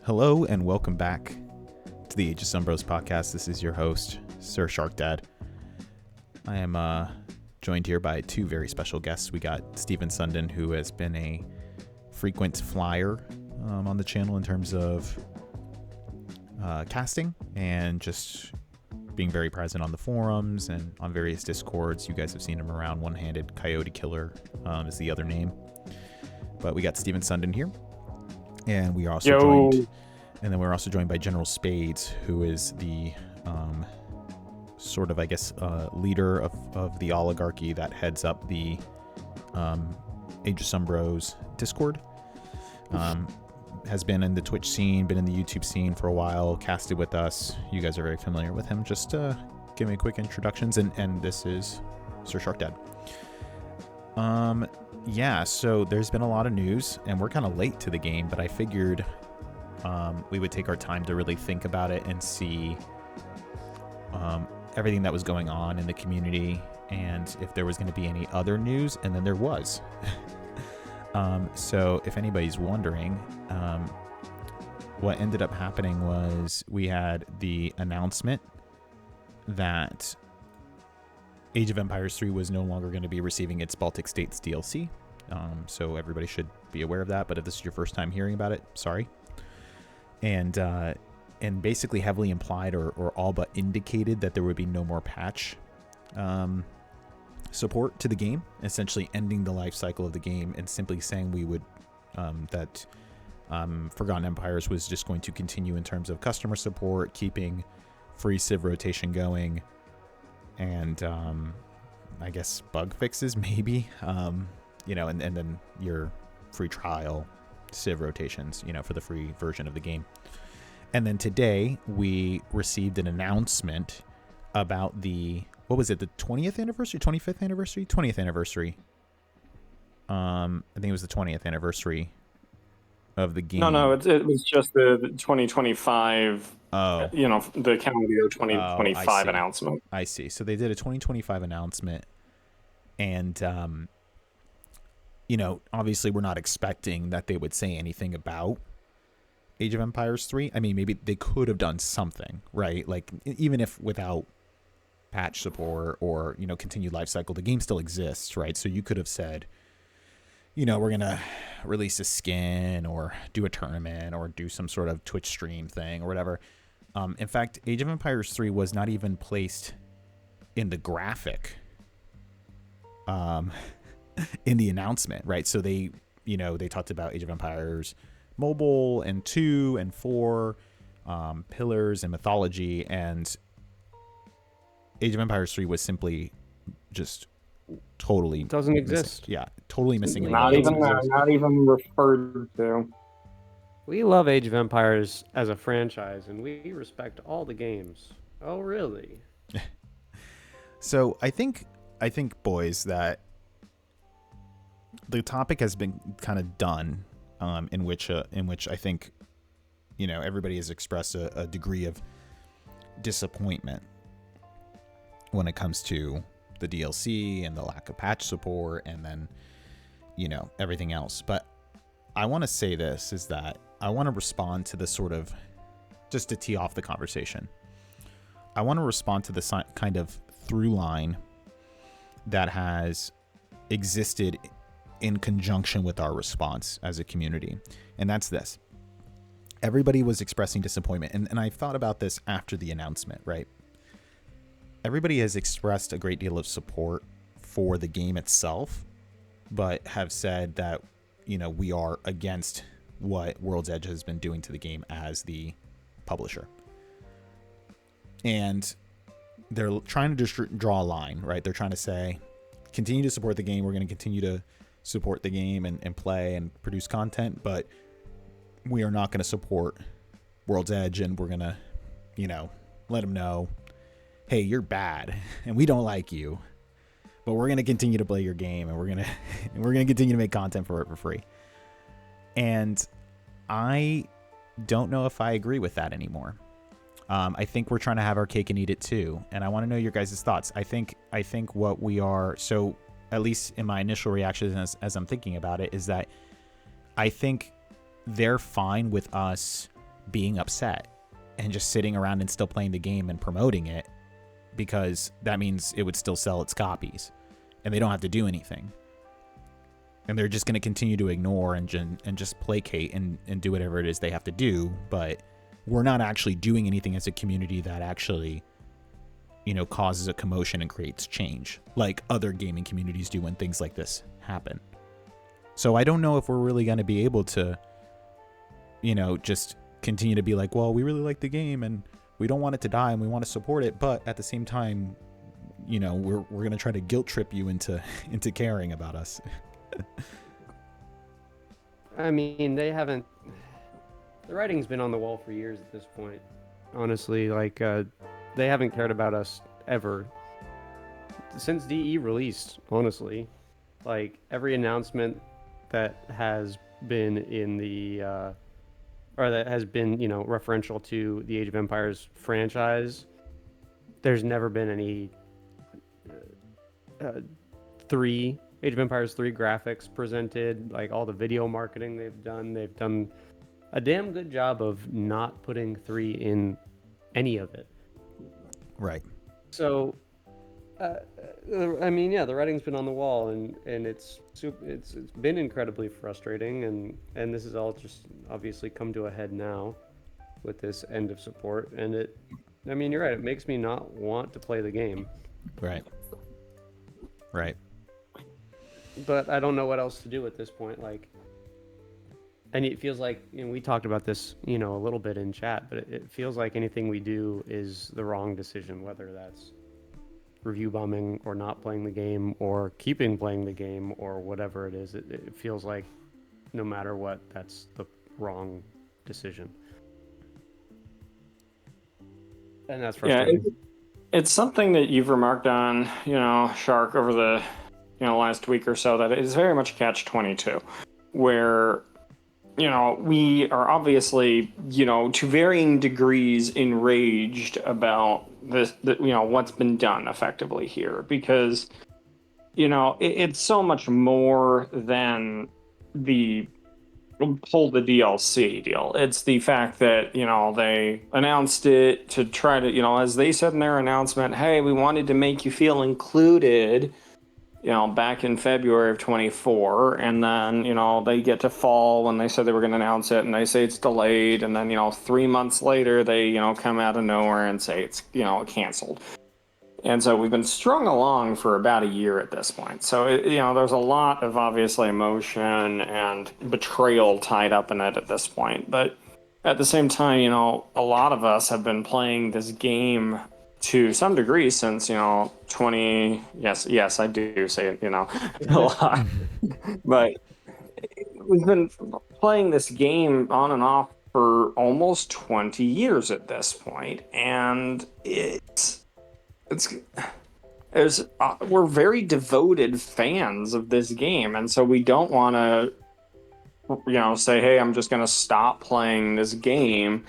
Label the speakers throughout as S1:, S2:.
S1: Hello and welcome back to the Age of Sunbros podcast. This is your host, Sir Shark Dad. I am joined here by two very special guests. We got Steven Sundin, who has been a frequent flyer on the channel in terms of casting and just being very present on the forums and on various discords. You guys have seen him around. One-Handed Coyote Killer is the other name. But we got Steven Sundin here. And we are also joined by General Spades, who is the sort of, I guess, leader of the oligarchy that heads up the Age of Sunbros Discord. Has been in the Twitch scene, been in the YouTube scene for a while, casted with us. You guys are very familiar with him. Just give me a quick introductions, and this is Sir Shark Dad. Yeah, so there's been a lot of news, and we're kind of late to the game, but I figured we would take our time to really think about it and see everything that was going on in the community and if there was going to be any other news, and then there was. So if anybody's wondering, what ended up happening was we had the announcement that Age of Empires 3 was no longer going to be receiving its Baltic States DLC. So everybody should be aware of that. But if this is your first time hearing about it, sorry. And basically heavily implied or all but indicated that there would be no more patch support to the game, essentially ending the life cycle of the game and simply saying we would that Forgotten Empires was just going to continue in terms of customer support, keeping free Civ rotation going, and I guess bug fixes maybe, and then your free trial Civ rotations, for the free version of the game. And then today we received an announcement about the 20th anniversary, 25th anniversary, 20th anniversary. I think it was the 20th anniversary of the game.
S2: No, it was just the 2025.
S1: Oh,
S2: the calendar year 2025 announcement.
S1: I see. So they did a 2025 announcement, and obviously we're not expecting that they would say anything about Age of Empires 3. I mean, maybe they could have done something, right? Like, even if without patch support or, continued life cycle, the game still exists, right? So you could have said, we're going to release a skin or do a tournament or do some sort of Twitch stream thing or whatever. In fact, Age of Empires 3 was not even placed in the graphic in the announcement, right? So they talked about Age of Empires Mobile and 2 and 4, Pillars and Mythology, and Age of Empires 3 was simply just totally
S2: doesn't exist.
S1: Yeah, totally missing.
S2: Not even referred to.
S3: We love Age of Empires as a franchise, and we respect all the games. Oh, really?
S1: So I think, boys, that the topic has been kind of done, in which I think, everybody has expressed a degree of disappointment when it comes to the DLC and the lack of patch support and then, everything else. But I want to say this, is that I want to respond to the sort of, just to tee off the conversation, I want to respond to the kind of through line that has existed in conjunction with our response as a community. And that's this. Everybody was expressing disappointment. And I thought about this after the announcement, right? Everybody has expressed a great deal of support for the game itself, but have said that, we are against what World's Edge has been doing to the game as the publisher. And they're trying to just draw a line, right? They're trying to say, continue to support the game. We're going to continue to support the game and play and produce content, but we are not going to support World's Edge, and we're going to, let them know, hey, you're bad and we don't like you, but we're going to continue to play your game, and we're going to continue to make content for it for free. And I don't know if I agree with that anymore. I think we're trying to have our cake and eat it too. And I want to know your guys' thoughts. I think what we are, so at least in my initial reaction as I'm thinking about it, is that I think they're fine with us being upset and just sitting around and still playing the game and promoting it, because that means it would still sell its copies and they don't have to do anything. And they're just going to continue to ignore and just placate and do whatever it is they have to do. But we're not actually doing anything as a community that actually, causes a commotion and creates change like other gaming communities do when things like this happen. So I don't know if we're really going to be able to, just continue to be like, well, we really like the game and we don't want it to die and we want to support it. But at the same time, we're going to try to guilt trip you into caring about us.
S3: I mean, the writing's been on the wall for years at this point. Honestly, they haven't cared about us ever since DE released, honestly. Like, every announcement that has been in the or that has been, referential to the Age of Empires franchise, there's never been any Age of Empires 3 graphics presented. Like, all the video marketing they've done a damn good job of not putting 3 in any of it.
S1: Right.
S3: So, I mean, yeah, the writing's been on the wall, and it's been incredibly frustrating, and this has all just obviously come to a head now with this end of support, and I mean, you're right, it makes me not want to play the game.
S1: Right.
S3: But I don't know what else to do at this point, and it feels like, we talked about this, a little bit in chat, but it feels like anything we do is the wrong decision, whether that's review bombing or not playing the game or keeping playing the game or whatever it is. It feels like no matter what, that's the wrong decision. And that's frustrating.
S2: Yeah, it's something that you've remarked on, Shark, over the last week or so, that it is very much a catch-22, where we are obviously, to varying degrees enraged about this, what's been done effectively here, because, it's so much more than the pull the DLC deal. It's the fact that, they announced it to try to, as they said in their announcement, hey, we wanted to make you feel included, back in February of 24, and then, they get to fall when they said they were going to announce it, and they say it's delayed, and then, 3 months later, they, come out of nowhere and say it's, canceled. And so we've been strung along for about a year at this point. So, there's a lot of, obviously, emotion and betrayal tied up in it at this point. But at the same time, a lot of us have been playing this game to some degree since 20. Yes, I do say it a lot, but we've been playing this game on and off for almost 20 years at this point, and we're very devoted fans of this game, and so we don't want to say, hey, I'm just going to stop playing this game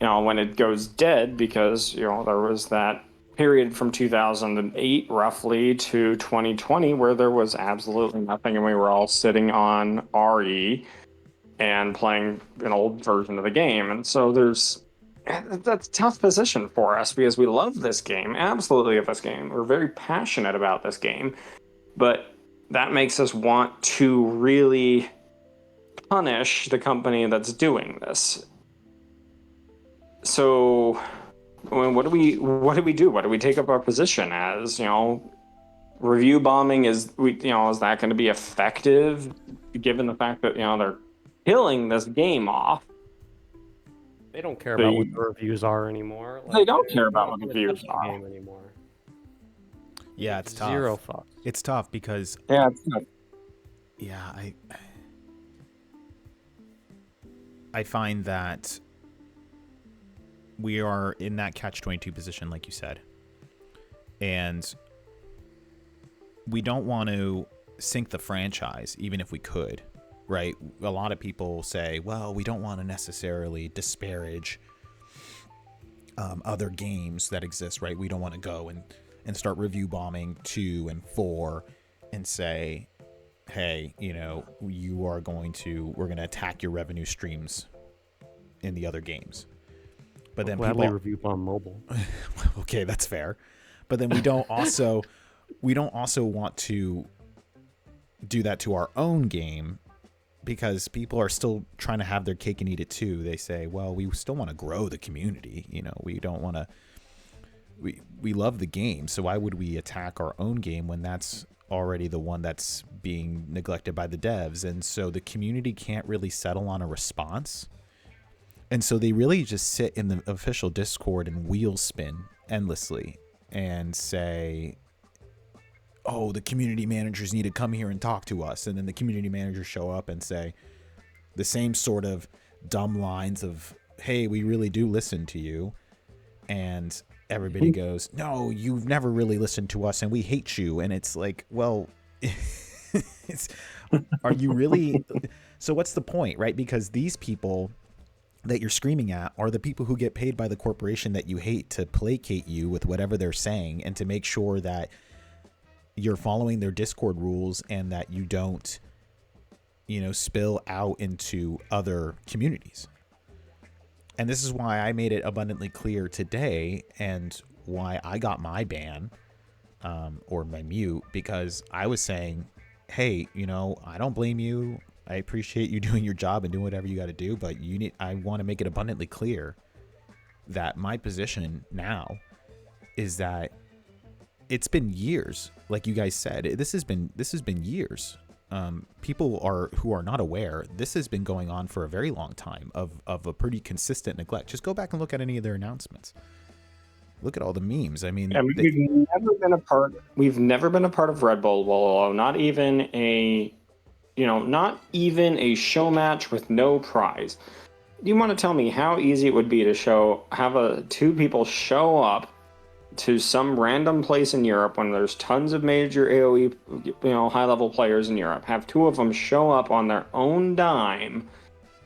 S2: when it goes dead, because, there was that period from 2008 roughly to 2020 where there was absolutely nothing, and we were all sitting on RE and playing an old version of the game. And so that's a tough position for us, because we love this game, absolutely love this game. We're very passionate about this game, but that makes us want to really punish the company that's doing this. So, I mean, what do we do? What do we take up our position as? Review bombing is that going to be effective, given the fact that they're killing this game off?
S3: They don't care about what the reviews are anymore.
S2: They don't care about what the reviews are
S3: anymore.
S1: Yeah, it's tough.
S3: Zero fucks.
S1: It's tough because
S2: it's tough.
S1: Yeah, I find that we are in that catch-22 position, like you said, and we don't want to sink the franchise, even if we could, right? A lot of people say, well, we don't want to necessarily disparage other games that exist, right? We don't want to go and start review bombing 2 and 4 and say, hey, we're going to attack your revenue streams in the other games. But then
S3: gladly
S1: people
S3: review on mobile.
S1: okay, that's fair. But then we don't also want to do that to our own game, because people are still trying to have their cake and eat it too. They say, well, we still want to grow the community. You know, we don't want to. We love the game, so why would we attack our own game when that's already the one that's being neglected by the devs? And so the community can't really settle on a response. And so they really just sit in the official Discord and wheel spin endlessly and say, oh, the community managers need to come here and talk to us. And then the community managers show up and say the same sort of dumb lines of, hey, we really do listen to you. And everybody goes, no, you've never really listened to us and we hate you. And it's like, well, are you really? So what's the point, right? Because these people that you're screaming at are the people who get paid by the corporation that you hate to placate you with whatever they're saying and to make sure that you're following their Discord rules and that you don't, you know, spill out into other communities. And this is why I made it abundantly clear today and why I got my ban or my mute, because I was saying, hey, you know, I don't blame you. I appreciate you doing your job and doing whatever you got to do, but I want to make it abundantly clear that my position now is that it's been years. Like you guys said, this has been years. People who are not aware, this has been going on for a very long time of a pretty consistent neglect. Just go back and look at any of their announcements. Look at all the memes. I mean,
S2: we've never been a part of Red Bull, not even a show match with no prize. You want to tell me how easy it would be to have two people show up to some random place in Europe when there's tons of major AoE, high-level players in Europe, have two of them show up on their own dime,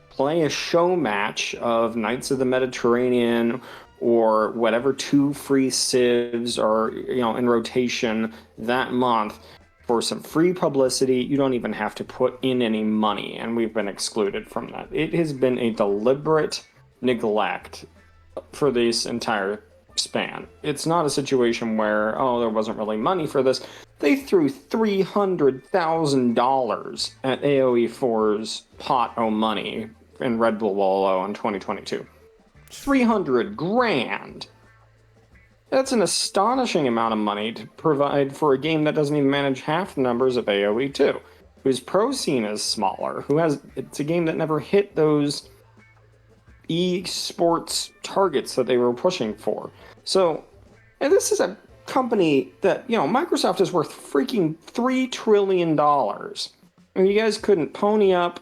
S2: play a show match of Knights of the Mediterranean or whatever two free civs are, in rotation that month for some free publicity. You don't even have to put in any money, and we've been excluded from that. It has been a deliberate neglect for this entire span. It's not a situation where, there wasn't really money for this. They threw $300,000 at AoE4's pot o' money in Red Bull Wallow in 2022. 300 grand. That's an astonishing amount of money to provide for a game that doesn't even manage half the numbers of AoE 2, whose pro scene is smaller, it's a game that never hit those esports targets that they were pushing for. So, and this is a company that, Microsoft is worth freaking $3 trillion. And you guys couldn't pony up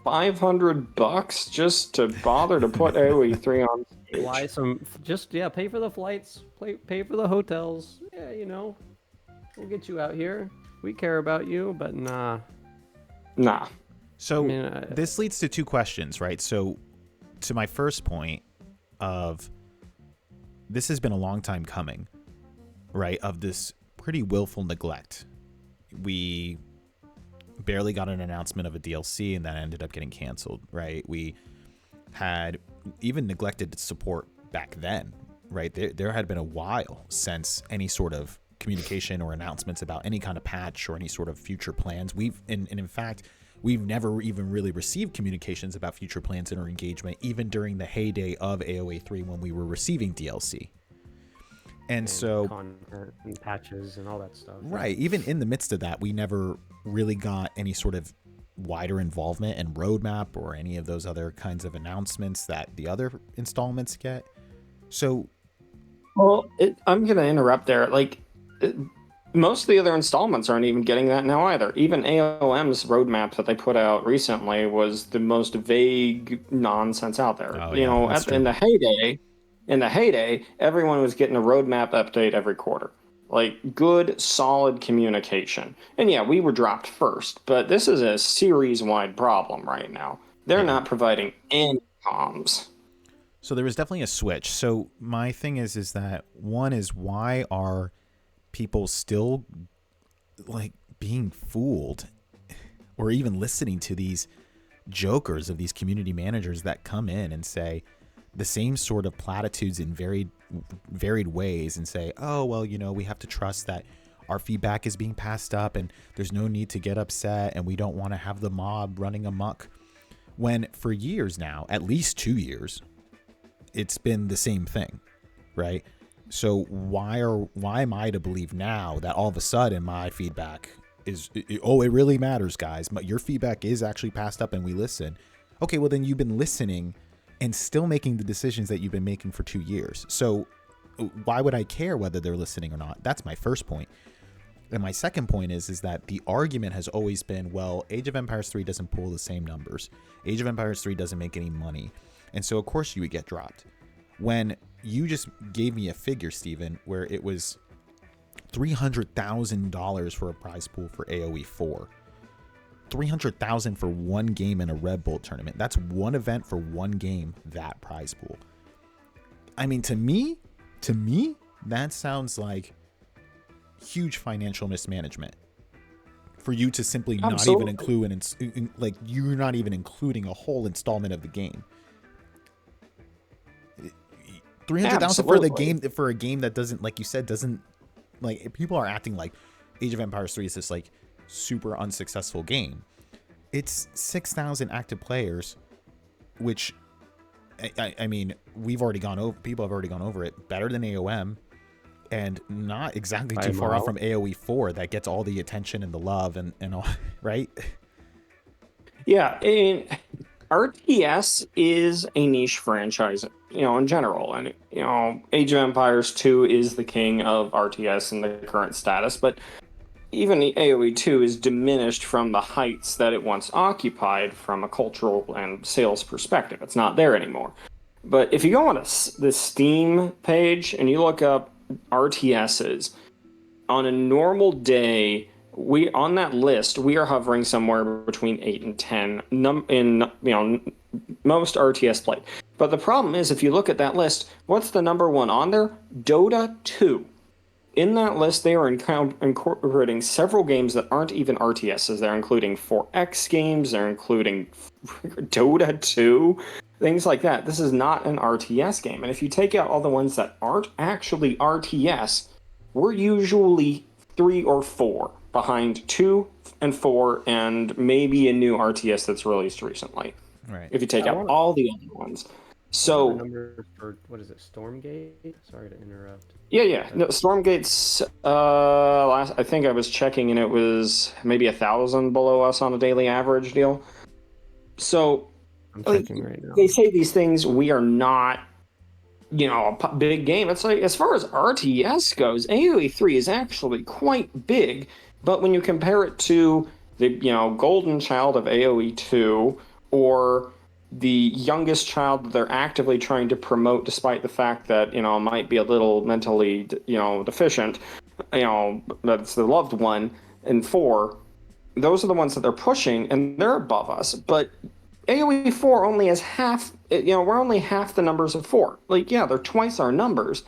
S2: $500 just to bother to put AoE 3 on stage.
S3: Pay for the flights, pay for the hotels. Yeah, we'll get you out here. We care about you, but nah.
S1: So this leads to two questions, right? So to my first point of this has been a long time coming, right? Of this pretty willful neglect. We barely got an announcement of a DLC and that ended up getting canceled, right? We had even neglected support back then, right? There had been a while since any sort of communication or announcements about any kind of patch or any sort of future plans. In fact, we've never even really received communications about future plans or engagement, even during the heyday of AoE 3 when we were receiving DLC. And so
S3: content and patches and all that stuff.
S1: Right. Even in the midst of that, we never really got any sort of wider involvement in roadmap or any of those other kinds of announcements that the other installments get. So,
S2: I'm going to interrupt there. Most of the other installments aren't even getting that now either. Even AOM's roadmap that they put out recently was the most vague nonsense out there. In the heyday, everyone was getting a roadmap update every quarter. Good, solid communication. And yeah, we were dropped first, but this is a series-wide problem right now. They're not providing any comms.
S1: So there was definitely a switch. So my thing is that one is, why are people still being fooled or even listening to these jokers, of these community managers that come in and say the same sort of platitudes in varied ways and say, oh, well, we have to trust that our feedback is being passed up and there's no need to get upset and we don't want to have the mob running amok. When for years now, at least 2 years, it's been the same thing, right? So why am I to believe now that all of a sudden my feedback it really matters, guys. Your feedback is actually passed up and we listen. Okay, well then you've been listening and still making the decisions that you've been making for 2 years. So why would I care whether they're listening or not? That's my first point. And my second point is that the argument has always been, well, Age of Empires 3 doesn't pull the same numbers. Age of Empires 3 doesn't make any money. And so, of course, you would get dropped. When you just gave me a figure, Steven, where it was $300,000 for a prize pool for AoE 4. $300,000 for one game in a Red Bull tournament. That's one event for one game, that prize pool. I mean, to me, that sounds like huge financial mismanagement for you to simply not even include like you're not even including a whole installment of the game. $300,000 for the game, for a game that doesn't, like you said, doesn't, like, people are acting like Age of Empires 3 is this like super unsuccessful game. It's 6,000 active players, which I mean, people have already gone over it, better than AOM, and not exactly too far off from AoE 4 that gets all the attention and the love and all, right?
S2: Yeah, I mean, RTS is a niche franchise, in general. And, Age of Empires 2 is the king of RTS in the current status, but even the AoE 2 is diminished from the heights that it once occupied from a cultural and sales perspective. It's not there anymore. But if you go on the Steam page and you look up RTSs, on a normal day, on that list, we are hovering somewhere between 8 and 10 in most RTS played. But the problem is, if you look at that list, what's the number one on there? Dota 2. In that list, they are incorporating several games that aren't even RTSs. They're including 4X games. They're including Dota 2, things like that. This is not an RTS game. And if you take out all the ones that aren't actually RTS, we're usually 3 or 4 behind 2 and 4 and maybe a new RTS that's released recently.
S1: Right.
S2: If you take out all the other ones. So
S3: number for, what is it, Stormgate? Sorry to interrupt.
S2: Yeah. No, Stormgate's I think I was checking and it was maybe 1,000 below us on a daily average deal. So
S3: I'm checking right now.
S2: They say these things, we are not, a big game. It's like, as far as RTS goes, AoE 3 is actually quite big, but when you compare it to the, golden child of AoE 2 or the youngest child that they're actively trying to promote, despite the fact that, might be a little mentally, deficient, that's the loved one, and 4, those are the ones that they're pushing, and they're above us. But AoE 4 only has half, we're only half the numbers of 4. Like, yeah, they're twice our numbers,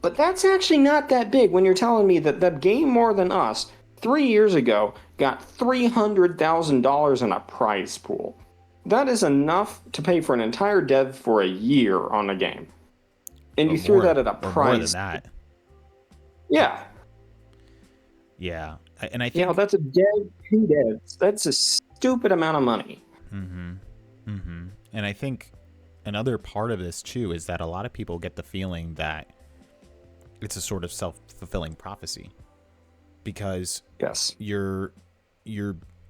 S2: but that's actually not that big when you're telling me that game more than us 3 years ago got $300,000 in a prize pool. That is enough to pay for an entire dev for a year on a game. And you threw that at a price.
S1: More than that.
S2: Yeah.
S1: Yeah. And I think...
S2: that's a dev, 2 devs. That's a stupid amount of money.
S1: Mm-hmm. Mm-hmm. And I think another part of this, too, is that a lot of people get the feeling that it's a sort of self-fulfilling prophecy. Because
S2: yes,
S1: you're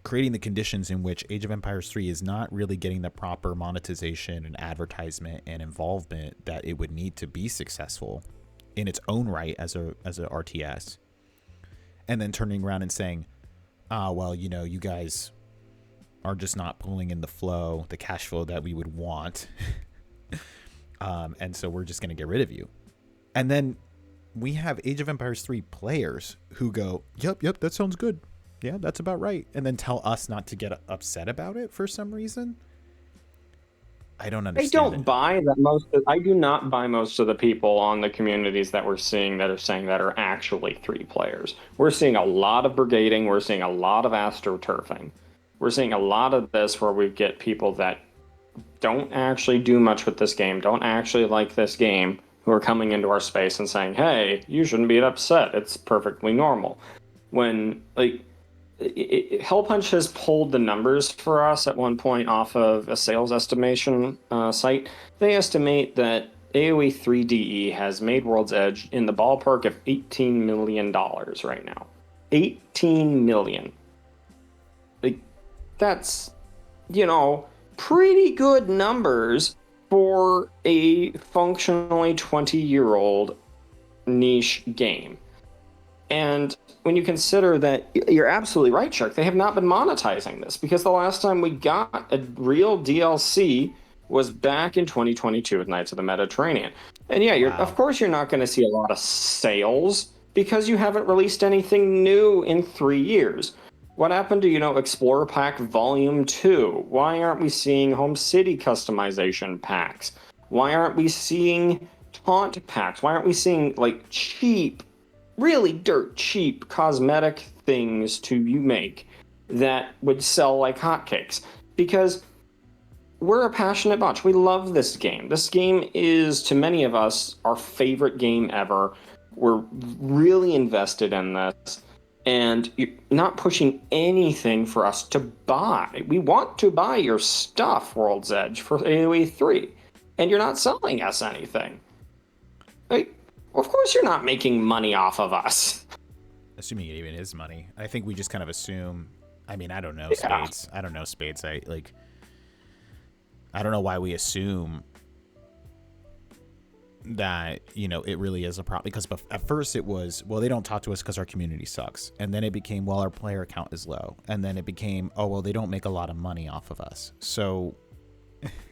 S1: creating the conditions in which Age of Empires 3 is not really getting the proper monetization and advertisement and involvement that it would need to be successful in its own right as a RTS, and then turning around and saying, well, you guys are just not pulling in the cash flow that we would want, and so we're just going to get rid of you. And then we have Age of Empires 3 players who go, yep, that sounds good. Yeah, that's about right. And then tell us not to get upset about it for some reason. I don't understand.
S2: I do not buy most of the people on the communities that we're seeing that are saying that are actually 3 players. We're seeing a lot of brigading. We're seeing a lot of astroturfing. We're seeing a lot of this where we get people that don't actually do much with this game, don't actually like this game, who are coming into our space and saying, hey, you shouldn't be upset. It's perfectly normal. When, like, Hell Punch has pulled the numbers for us at one point off of a sales estimation site. They estimate that AoE 3DE has made World's Edge in the ballpark of $18 million right now. 18 million. Like, that's, pretty good numbers for a functionally 20-year-old niche game. And when you consider that, you're absolutely right, Shark, they have not been monetizing this, because the last time we got a real DLC was back in 2022 with Knights of the Mediterranean. And yeah, of course you're not going to see a lot of sales because you haven't released anything new in 3 years. What happened to, Explorer Pack Volume 2? Why aren't we seeing Home City customization packs? Why aren't we seeing taunt packs? Why aren't we seeing, cheap, really dirt cheap cosmetic things to make that would sell like hotcakes? Because we're a passionate bunch. We love this game. This game is, to many of us, our favorite game ever. We're really invested in this. And you're not pushing anything for us to buy. We want to buy your stuff, World's Edge, for AoE 3. And you're not selling us anything. Of course you're not making money off of us.
S1: Assuming it even is money. I think we just kind of assume. I mean, I don't know,
S2: Yeah.
S1: Spades. I don't know, Spades. I don't know why we assume that, it really is a problem. Because at first it was, well, they don't talk to us because our community sucks. And then it became, well, our player count is low. And then it became, oh, well, they don't make a lot of money off of us. So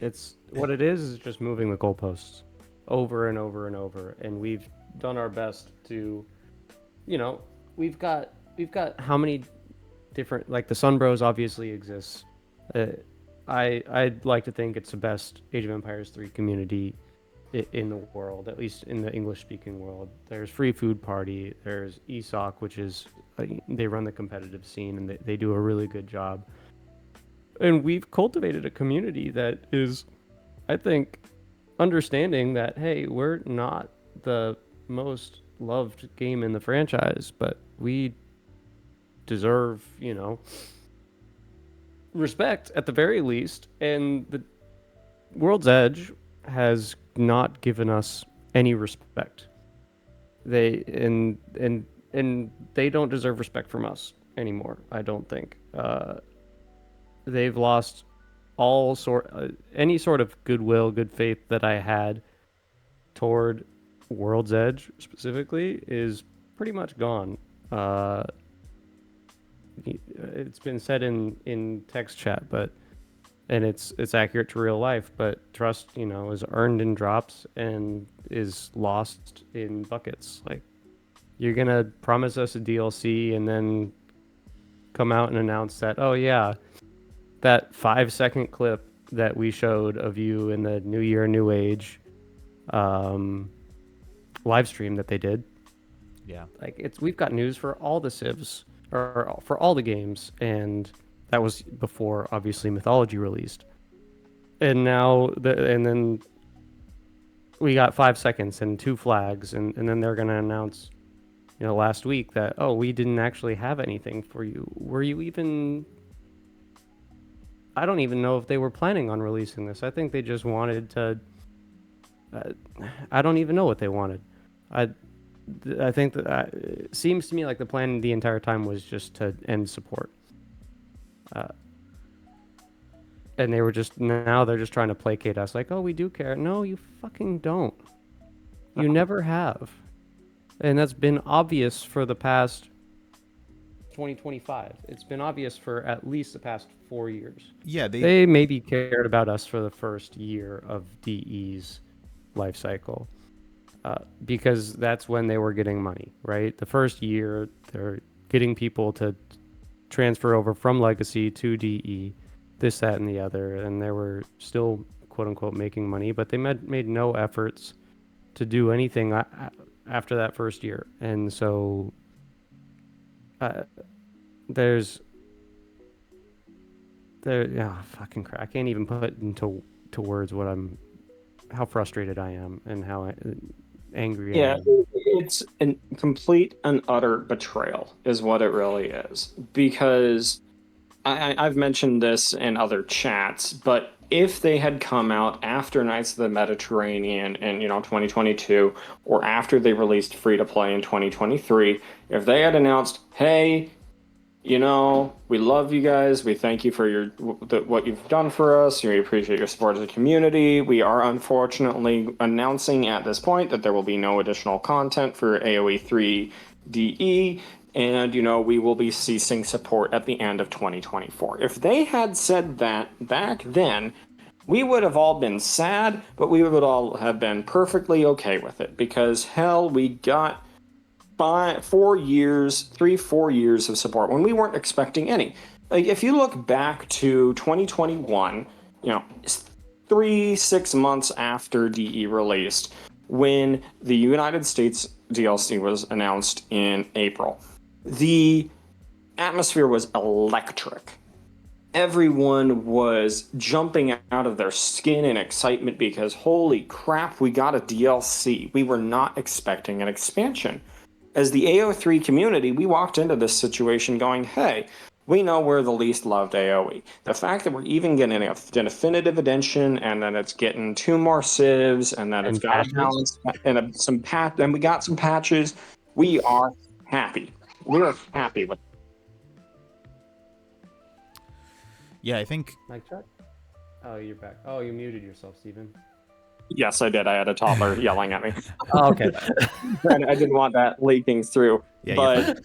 S3: It's what it is just moving the goalposts over and over and over. And we've done our best to, we've got how many different, like the Sun Bros obviously exists. I'd like to think it's the best Age of Empires 3 community in the world, at least in the English-speaking world. There's Free Food Party, there's ESOC, which is, they run the competitive scene, and they do a really good job. And we've cultivated a community that is, I think, understanding that, hey, we're not the most loved game in the franchise, but we deserve, respect at the very least. And the World's Edge has not given us any respect. They and they don't deserve respect from us anymore, I don't think. They've lost any sort of goodwill, good faith that I had toward World's Edge specifically is pretty much gone. It's been said in text chat, and it's accurate to real life, but trust, is earned in drops and is lost in buckets. Like, you're gonna promise us a DLC and then come out and announce that, oh yeah, that 5-second clip that we showed of you in the New Year, New Age live stream that they did.
S1: yeah,
S3: We've got news for all the civs, or for all the games, and that was before obviously Mythology released. And now and then we got 5 seconds and 2 flags, and then they're gonna announce, last week that, oh, we didn't actually have anything for you. Were you even? I don't even know if they were planning on releasing this. I think they just wanted to. I don't even know what they wanted. I think that it seems to me like the plan the entire time was just to end support. And they're just trying to placate us, like, oh, we do care. No, you fucking don't. You never have. And that's been obvious for the past 2025. It's been obvious for at least the past 4 years.
S1: yeah.
S3: They maybe cared about us for the first year of DE's life cycle, because that's when they were getting money, right? The first year, they're getting people to transfer over from Legacy to DE, this, that, and the other, and they were still, quote-unquote, making money, but they made no efforts to do anything after that first year. And so there's fucking crap. I can't even put into words how frustrated I am and how angry I
S2: Yeah,
S3: am.
S2: it's a complete and utter betrayal, is what it really is. Because I've mentioned this in other chats, but if they had come out after Knights of the Mediterranean in 2022, or after they released free to play in 2023, if they had announced, "Hey, we love you guys. We thank you for what you've done for us. We appreciate your support as a community. We are unfortunately announcing at this point that there will be no additional content for AoE 3 DE, and we will be ceasing support at the end of 2024." If they had said that back then, we would have all been sad, but we would all have been perfectly okay with it, because hell, we got 4 years, 4 years of support when we weren't expecting any. Like, if you look back to 2021, 6 months after DE released, when the United States DLC was announced in April, the atmosphere was electric. Everyone was jumping out of their skin in excitement because holy crap, we got a DLC. We were not expecting an expansion. As the AO3 community, we walked into this situation going, hey, we know we're the least loved AoE. The fact that we're even getting a definitive edition, and then it's getting 2 more civs, and then it's
S3: And
S2: got a
S3: patches.
S2: balance, and we got some patches, we are happy. We're happy with it.
S1: Yeah, I think
S3: Mic check. Oh, you're back. Oh, you muted yourself, Steven.
S2: Yes, I did. I had a toddler yelling at me.
S3: Oh, okay.
S2: And I didn't want that leaking through.
S1: Yeah,
S2: but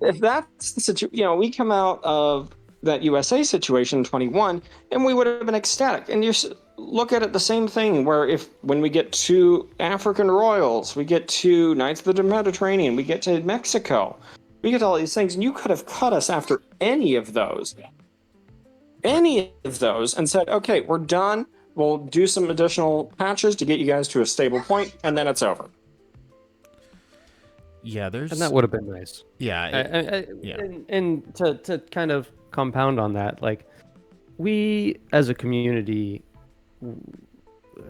S2: if that's the situation, we come out of that USA situation in 21, and we would have been ecstatic. And you look at it the same thing, where when we get to African Royals, we get to Knights of the Mediterranean, we get to Mexico, we get to all these things, and you could have cut us after any of those, and said, okay, we're done. We'll do some additional patches to get you guys to a stable point, and then it's over.
S1: yeah,
S3: And that would have been nice.
S1: Yeah,
S3: yeah. And to kind of compound on that, like, we as a community,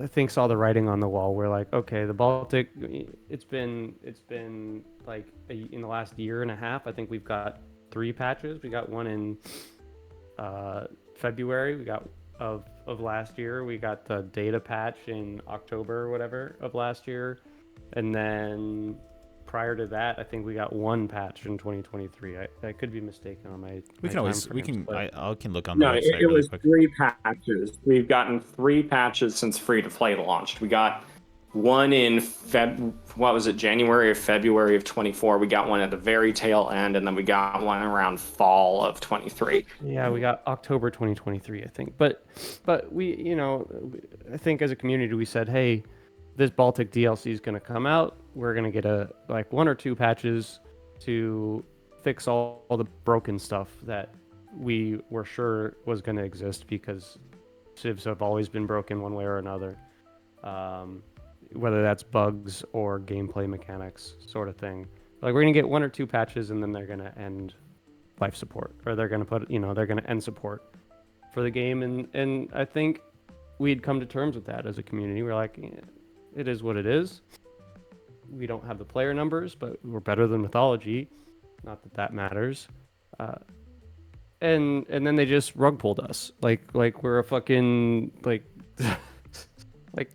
S3: I think, saw the writing on the wall. We're like, okay, the Baltic, it's been like in the last year and a half, I think we've got 3 patches. We got one in February. We got of last year. We got the data patch in October or whatever of last year, and then prior to that, I think we got 1 patch in 2023. I could be mistaken on my.
S1: we can always I can look on the
S2: No,
S1: website
S2: it
S1: really
S2: was
S1: quick.
S2: 3 patches. We've gotten 3 patches since free to play launched. We got one in January or February of 24. We got one at the very tail end, and then we got one around fall of 23.
S3: Yeah, we got October 2023, I think. But we, I think as a community, we said, hey, this Baltic DLC is going to come out. We're going to get 1 or 2 patches to fix all the broken stuff that we were sure was going to exist, because civs have always been broken one way or another. Whether that's bugs or gameplay mechanics, sort of thing. Like, we're gonna get 1 or 2 patches, and then they're gonna end life support, or they're gonna they're gonna end support for the game. And I think we'd come to terms with that as a community. We're like, it is what it is. We don't have the player numbers, but we're better than Mythology. Not that matters. And then they just rug pulled us, like we're a fucking like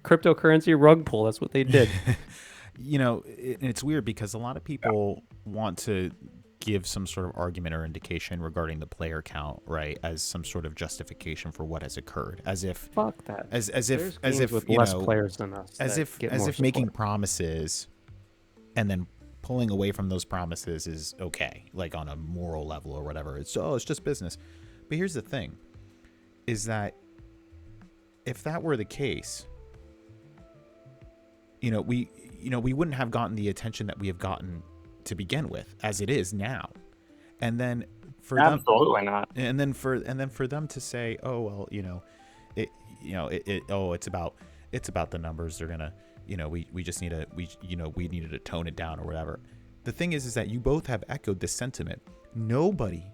S3: cryptocurrency rug pull. That's what they did.
S1: It's weird because a lot of people want to give some sort of argument or indication regarding the player count, right, as some sort of justification for what has occurred, as if
S3: fuck that,
S1: as if
S3: with less players than us,
S1: as if making promises and then pulling away from those promises is okay, like on a moral level or whatever. It's just business. But here's the thing, is that if that were the case, we wouldn't have gotten the attention that we have gotten to begin with, as it is now. And then for
S2: absolutely not.
S1: And then for them to say, oh well, it's about the numbers. They're gonna, we just need we needed to tone it down or whatever. The thing is that you both have echoed this sentiment. Nobody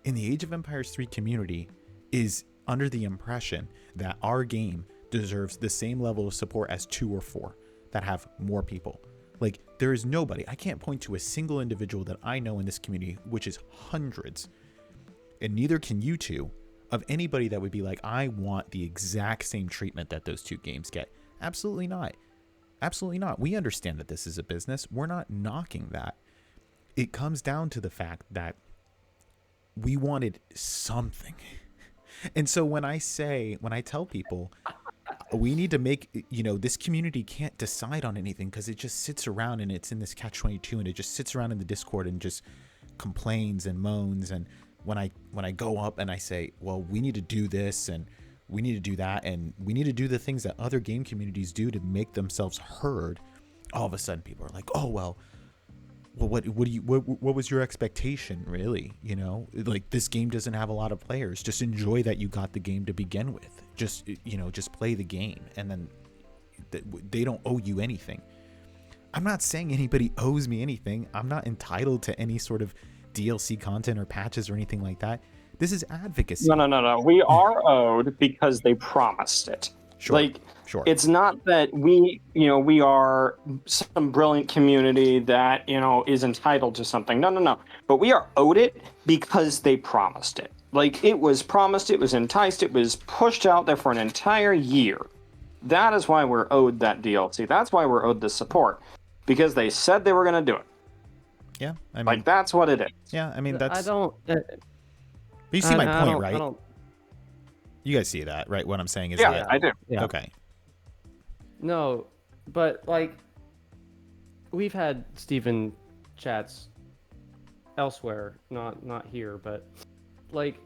S1: in the Age of Empires 3 community is under the impression that our game deserves the same level of support as 2 or 4 that have more people. Like, there is nobody, I can't point to a single individual that I know in this community, which is hundreds, and neither can you two, of anybody that would be like, I want the exact same treatment that those 2 games get. Absolutely not. Absolutely not. We understand that this is a business. We're not knocking that. It comes down to the fact that we wanted something. And so when I tell people, we need to make, this community can't decide on anything because it just sits around and it's in this catch-22 and it just sits around in the Discord and just complains and moans. And when I go up and I say, well, we need to do this and we need to do that and we need to do the things that other game communities do to make themselves heard, all of a sudden people are like, oh, well, what was your expectation, really? Like, this game doesn't have a lot of players. Just enjoy that you got the game to begin with. Just play the game, and then they don't owe you anything. I'm not saying anybody owes me anything. I'm not entitled to any sort of DLC content or patches or anything like that. This is advocacy.
S2: No. We are owed because they promised it.
S1: Sure.
S2: It's not that we are some brilliant community that, is entitled to something. No. But we are owed it because they promised it. Like, it was promised, it was enticed, it was pushed out there for an entire year. That is why we're owed that DLC. That's why we're owed the support. Because they said they were going to do it.
S1: Yeah, I mean,
S2: that's what it is.
S1: Yeah, I mean, that's...
S3: I don't...
S1: you see my point, right? You guys see that, right? What I'm saying is
S2: I do.
S3: Yeah.
S1: Okay.
S3: No, but, like, we've had Steven chats elsewhere, not here, but, like,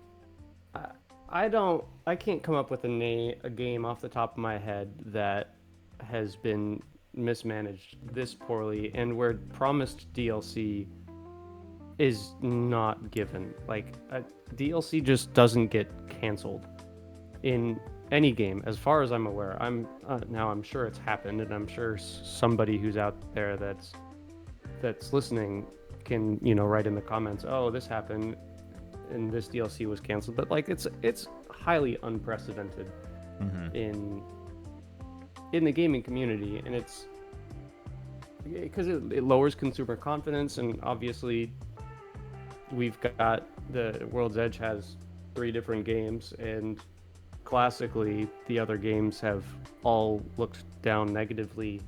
S3: I can't come up with a game off the top of my head that has been mismanaged this poorly and where promised DLC is not given. Like, DLC just doesn't get canceled in any game, as far as I'm aware. I'm sure it's happened, and I'm sure somebody who's out there that's listening can write in the comments, oh, this happened and this DLC was canceled. But like, it's highly unprecedented in the gaming community, and it's because it lowers consumer confidence. And obviously we've got the World's Edge has 3 different games, and classically the other games have all looked down negatively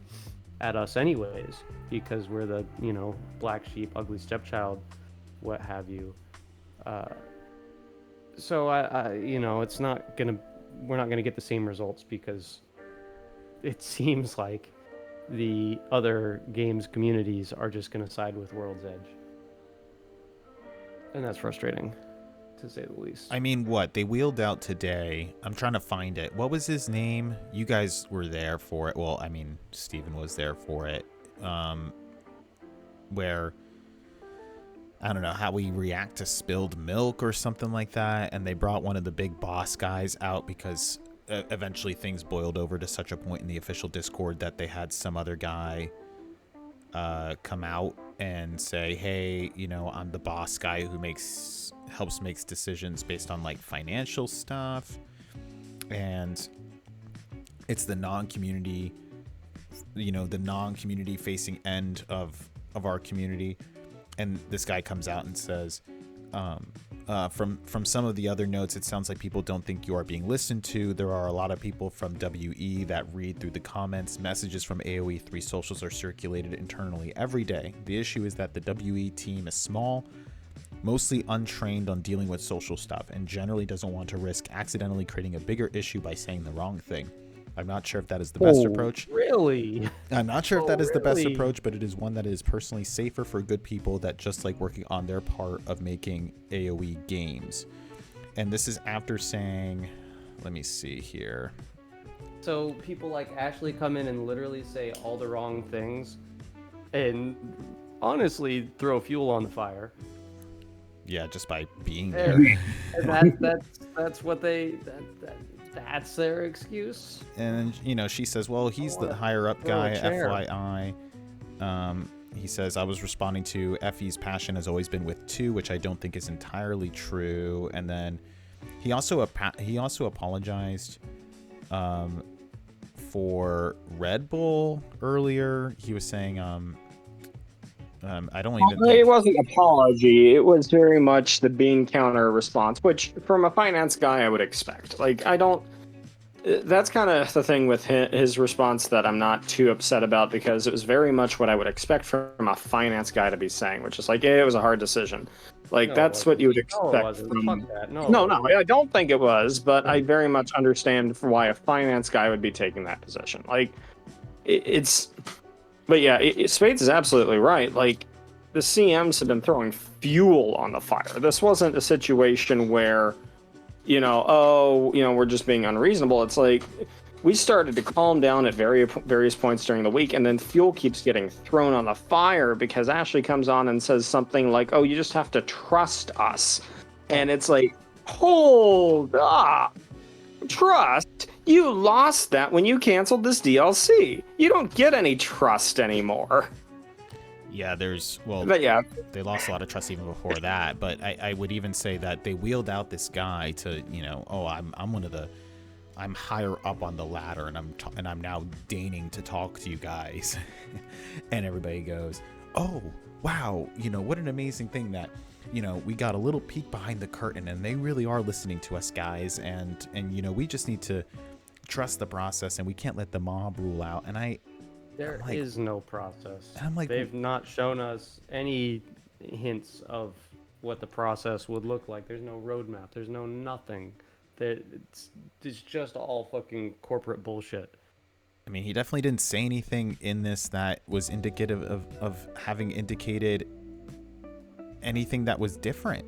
S3: at us anyways, because we're the black sheep, ugly stepchild, what have you. So it's not gonna, we're not gonna get the same results, because it seems like the other games communities are just gonna side with World's Edge, and that's frustrating, to say the least.
S1: I mean, what they wheeled out today, I'm trying to find it. What was his name? You guys were there for it. Well, I mean, Steven was there for it. Where, I don't know, how we react to spilled milk or something like that. And they brought one of the big boss guys out because eventually things boiled over to such a point in the official Discord that they had some other guy come out and say, hey, I'm the boss guy who helps makes decisions based on like financial stuff, and it's the non-community facing end of our community. And this guy comes out and says, from some of the other notes, it sounds like people don't think you are being listened to. There are a lot of people from WE that read through the comments. Messages from AoE 3 socials are circulated internally every day. The issue is that the WE team is small, mostly untrained on dealing with social stuff, and generally doesn't want to risk accidentally creating a bigger issue by saying the wrong thing. I'm not sure if that is the best approach.
S3: Really?
S1: I'm not sure if that is the best approach, but it is one that is personally safer for good people that just like working on their part of making AoE games. And this is after saying, let me see here.
S3: So people like Ashley come in and literally say all the wrong things and honestly throw fuel on the fire.
S1: Yeah, just by being there.
S3: And that's what that's their excuse.
S1: And she says, well, he's the higher up guy, FYI. he says, I was responding to Effie's passion has always been with 2, which I don't think is entirely true. And then he also apologized for Red Bull earlier. He was saying, I don't even.
S2: It wasn't an apology. It was very much the bean counter response, which from a finance guy I would expect. Like, I don't. That's kind of the thing with his response that I'm not too upset about, because it was very much what I would expect from a finance guy to be saying, which is like, yeah, it was a hard decision. Like,
S3: No,
S2: that's what you would expect.
S3: No, it wasn't.
S2: From...
S3: Fuck that.
S2: No, I don't think it was, but I very much understand for why a finance guy would be taking that position. Like, it's. But yeah, Spades is absolutely right. Like, the CMs have been throwing fuel on the fire. This wasn't a situation where, we're just being unreasonable. It's like, we started to calm down at various points during the week, and then fuel keeps getting thrown on the fire because Ashley comes on and says something like, oh, you just have to trust us. And it's like, hold up. Trust? You lost that when you canceled this DLC. You don't get any trust anymore.
S1: Yeah,
S2: but yeah,
S1: they lost a lot of trust even before that. But I would even say that they wheeled out this guy to, I'm higher up on the ladder, and I'm now deigning to talk to you guys. And everybody goes, oh wow, what an amazing thing that, we got a little peek behind the curtain, and they really are listening to us guys, and we just need to trust the process, and we can't let the mob rule out. And
S3: there is no process.
S1: And I'm like,
S3: they've not shown us any hints of what the process would look like. There's no roadmap. There's no nothing. It's just all fucking corporate bullshit.
S1: I mean, he definitely didn't say anything in this that was indicative of having indicated anything that was different.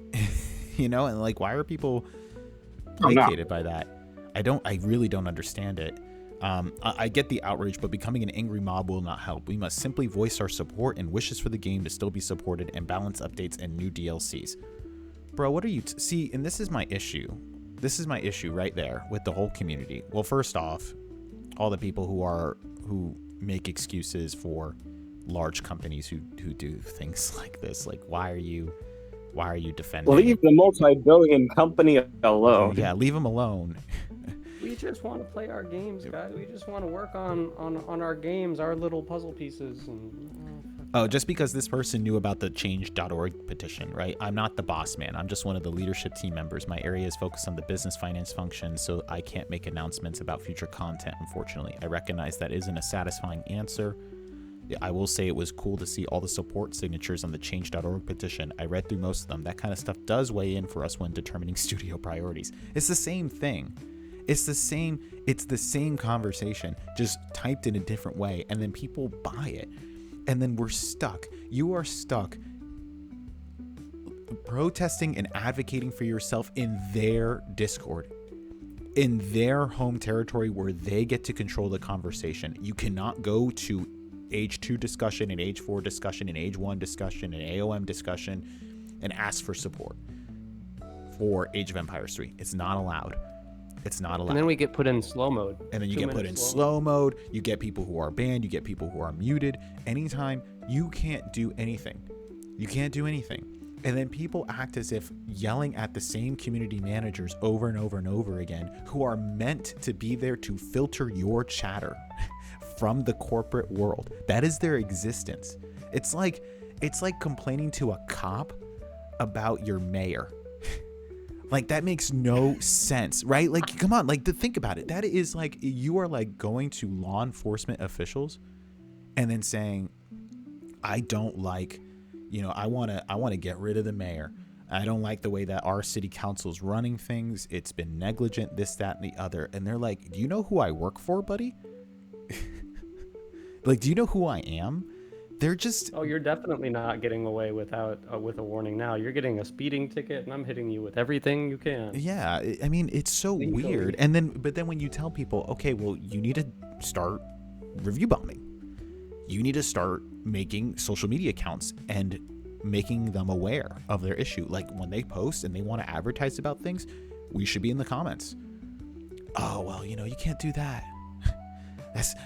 S1: And like, why are people placated by that? I really don't understand it. I get the outrage, but becoming an angry mob will not help. We must simply voice our support and wishes for the game to still be supported, and balance updates and new DLCs. Bro, what are you see? And this is my issue. This is my issue right there with the whole community. Well, first off, all the people who make excuses for large companies who do things like this. Like, why are you defending?
S2: Leave the multi-billion company alone.
S1: Yeah, leave them alone.
S3: We just want to play our games, guys. We just want to work on our games, our little puzzle pieces.
S1: Just because this person knew about the change.org petition, right? I'm not the boss man. I'm just one of the leadership team members. My area is focused on the business finance function, so I can't make announcements about future content, unfortunately. I recognize that isn't a satisfying answer. I will say it was cool to see all the support signatures on the change.org petition. I read through most of them. That kind of stuff does weigh in for us when determining studio priorities. It's the same thing. It's the same conversation, just typed in a different way, and then people buy it. And then we're stuck. You are stuck protesting and advocating for yourself in their Discord, in their home territory where they get to control the conversation. You cannot go to Age 2 discussion and Age 4 discussion and Age 1 discussion and AOM discussion and ask for support for Age of Empires 3. It's not allowed. It's not allowed.
S3: And then we get put in slow mode.
S1: And then you get put in slow mode. You get people who are banned. You get people who are muted. Anytime, you can't do anything. You can't do anything. And then people act as if yelling at the same community managers over and over and over again, who are meant to be there to filter your chatter from the corporate world. That is their existence. It's like complaining to a cop about your mayor. Like, that makes no sense, right? Like, come on, like, think about it. That is like, you are like going to law enforcement officials and then saying, I don't like, I want to get rid of the mayor. I don't like the way that our city council's running things. It's been negligent, this, that, and the other. And they're like, do you know who I work for, buddy? Like, do you know who I am? They're just...
S3: Oh, you're definitely not getting away with a warning now. You're getting a speeding ticket, and I'm hitting you with everything you can.
S1: Yeah, I mean, it's so weird. But then when you tell people, okay, well, you need to start review bombing. You need to start making social media accounts and making them aware of their issue. Like, when they post and they want to advertise about things, we should be in the comments. Oh, well, you can't do that.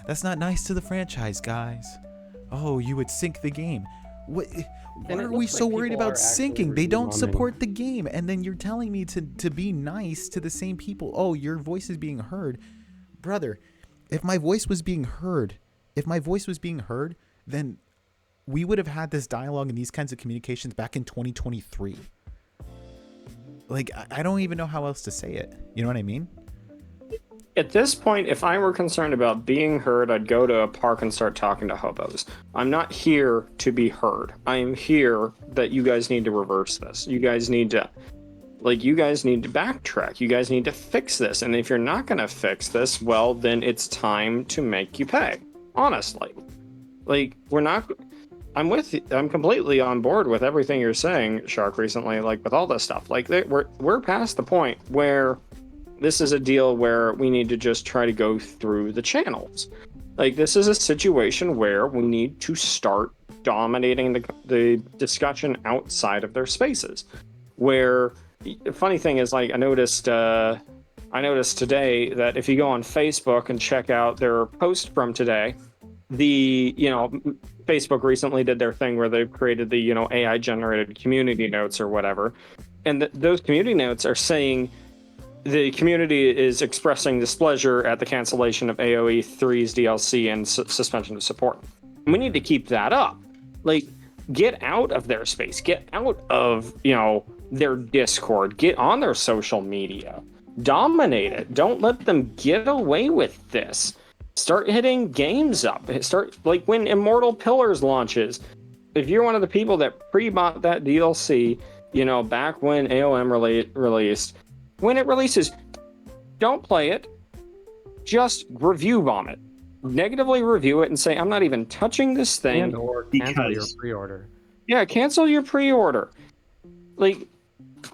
S1: That's not nice to the franchise, guys. oh, you would sync the game. What
S3: And it
S1: are we
S3: looks
S1: so
S3: like
S1: worried
S3: people
S1: about
S3: are actually
S1: syncing? They
S3: review
S1: don't
S3: bombing.
S1: support the game, and then you're telling me to be nice to the same people. Oh, your voice is being heard. Brother, if my voice was being heard, then we would have had this dialogue and these kinds of communications back in 2023. Like, I don't even know how else to say it. You know what I mean?
S2: At this point, if I were concerned about being heard, I'd go to a park and start talking to hobos. I'm not here to be heard. I am here that you guys need to reverse this. You guys need to backtrack. You guys need to fix this. And if you're not going to fix this, well, then it's time to make you pay. Honestly. Like, I'm completely on board with everything you're saying, Shark, recently, like with all this stuff. Like, we're past the point where this is a deal where we need to just try to go through the channels. Like, this is a situation where we need to start dominating the discussion outside of their spaces. Where the funny thing is, like, I noticed today that if you go on Facebook and check out their post from today, Facebook recently did their thing where they've created the, AI generated community notes or whatever. And those community notes are saying the community is expressing displeasure at the cancellation of AoE 3's DLC and suspension of support. And we need to keep that up. Like, get out of their space. Get out of, their Discord. Get on their social media. Dominate it. Don't let them get away with this. Start hitting games up. Start, like, when Immortal Pillars launches. If you're one of the people that pre-bought that DLC, back when AOM released, when it releases, don't play it. Just review bomb it. Negatively review it and say, I'm not even touching this thing.
S3: And or cancel your pre-order.
S2: Yeah, cancel your pre-order. Like,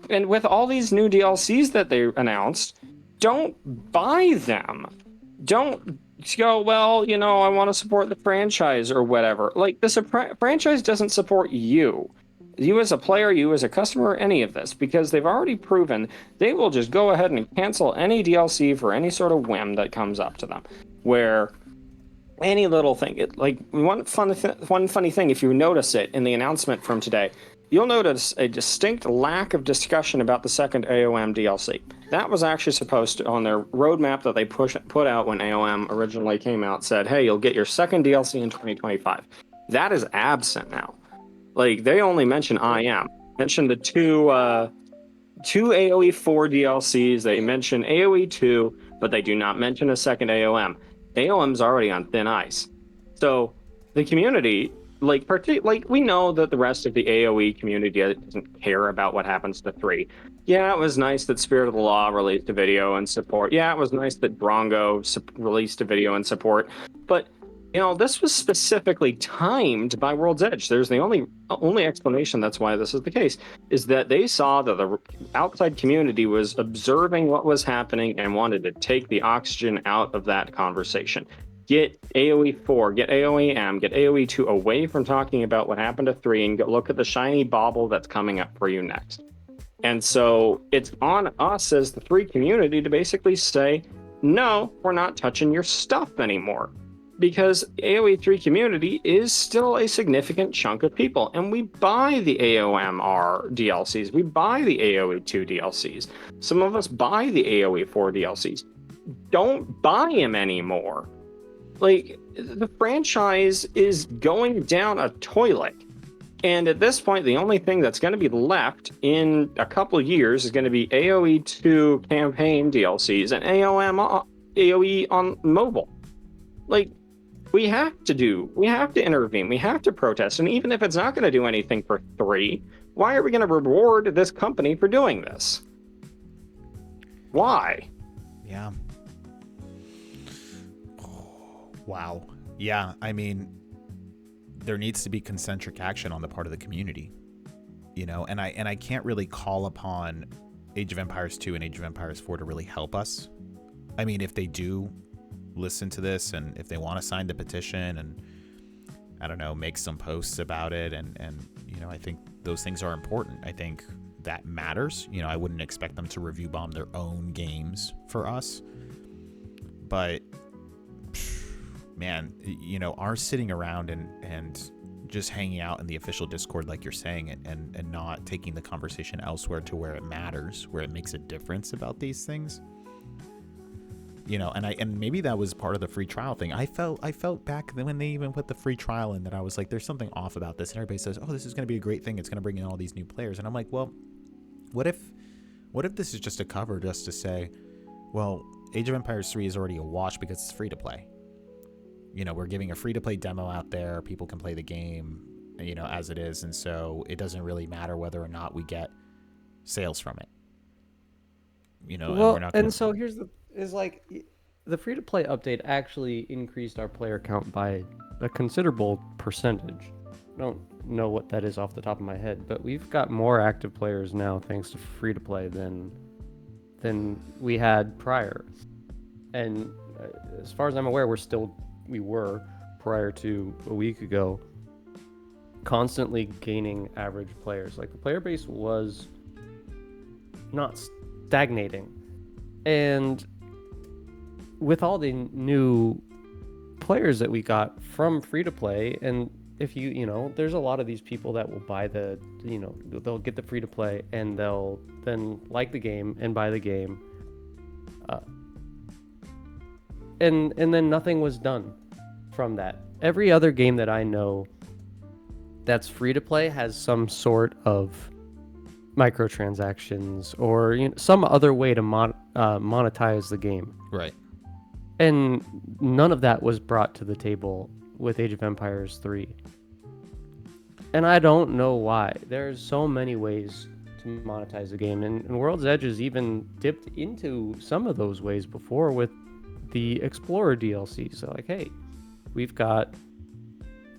S2: and with all these new DLCs that they announced, don't buy them. Don't go, well, I want to support the franchise or whatever. Like, this franchise doesn't support you. You as a player, you as a customer, any of this, because they've already proven they will just go ahead and cancel any DLC for any sort of whim that comes up to them. Where any little thing, one funny thing, if you notice it in the announcement from today, you'll notice a distinct lack of discussion about the second AOM DLC. That was actually supposed to, on their roadmap that they put out when AOM originally came out, said, hey, you'll get your second DLC in 2025. That is absent now. Like, they only mention mention the two AoE 4 DLCs. They mention AoE 2, but they do not mention a second AOM. AOM's already on thin ice. So the community, we know that the rest of the AoE community doesn't care about what happens to 3. Yeah, it was nice that Spirit of the Law released a video in support. Yeah, it was nice that Drongo released a video in support. But this was specifically timed by World's Edge. There's the only explanation that's why this is the case, is that they saw that the outside community was observing what was happening and wanted to take the oxygen out of that conversation. Get AoE 4, get AoE M, get AoE 2 away from talking about what happened to 3 and go look at the shiny bauble that's coming up for you next. And so it's on us as the 3 community to basically say, no, we're not touching your stuff anymore. Because AoE 3 community is still a significant chunk of people, and we buy the AOMR DLCs, we buy the AoE 2 DLCs, some of us buy the AoE 4 DLCs. Don't buy them anymore. Like, the franchise is going down a toilet, and at this point, the only thing that's going to be left in a couple of years is going to be AoE 2 campaign DLCs and AoE on mobile. Like, we have to intervene, we have to protest, and even if it's not going to do anything for 3, why are we going to reward this company for doing this? Why?
S1: Yeah. Oh, wow. Yeah, I mean, there needs to be concentric action on the part of the community, and I can't really call upon Age of Empires 2 and Age of Empires 4 to really help us. I mean, if they do listen to this and if they want to sign the petition and, I don't know, make some posts about it, and I think those things are important. I think that matters. I wouldn't expect them to review bomb their own games for us, but man, are sitting around and just hanging out in the official Discord, like you're saying, and not taking the conversation elsewhere to where it matters, where it makes a difference about these things. And maybe that was part of the free trial thing. I felt back when they even put the free trial in that I was like, there's something off about this. And everybody says, oh, this is going to be a great thing. It's going to bring in all these new players. And I'm like, well, what if this is just a cover just to say, well, Age of Empires 3 is already a wash because it's free to play. We're giving a free to play demo out there. People can play the game, as it is. And so it doesn't really matter whether or not we get sales from it.
S3: So here's the free to play update actually increased our player count by a considerable percentage. I don't know what that is off the top of my head, but we've got more active players now thanks to free to play than we had prior. And as far as I'm aware, we were prior to a week ago constantly gaining average players. Like, the player base was not stagnating. And with all the new players that we got from free to play, and if there's a lot of these people that will buy they'll get the free to play and they'll then like the game and buy the game. And then nothing was done from that. Every other game that I know that's free to play has some sort of microtransactions or some other way to monetize the game.
S1: Right.
S3: And none of that was brought to the table with Age of Empires 3. And I don't know why. There's so many ways to monetize the game, and World's Edge has even dipped into some of those ways before with the Explorer DLC. So like, hey, we've got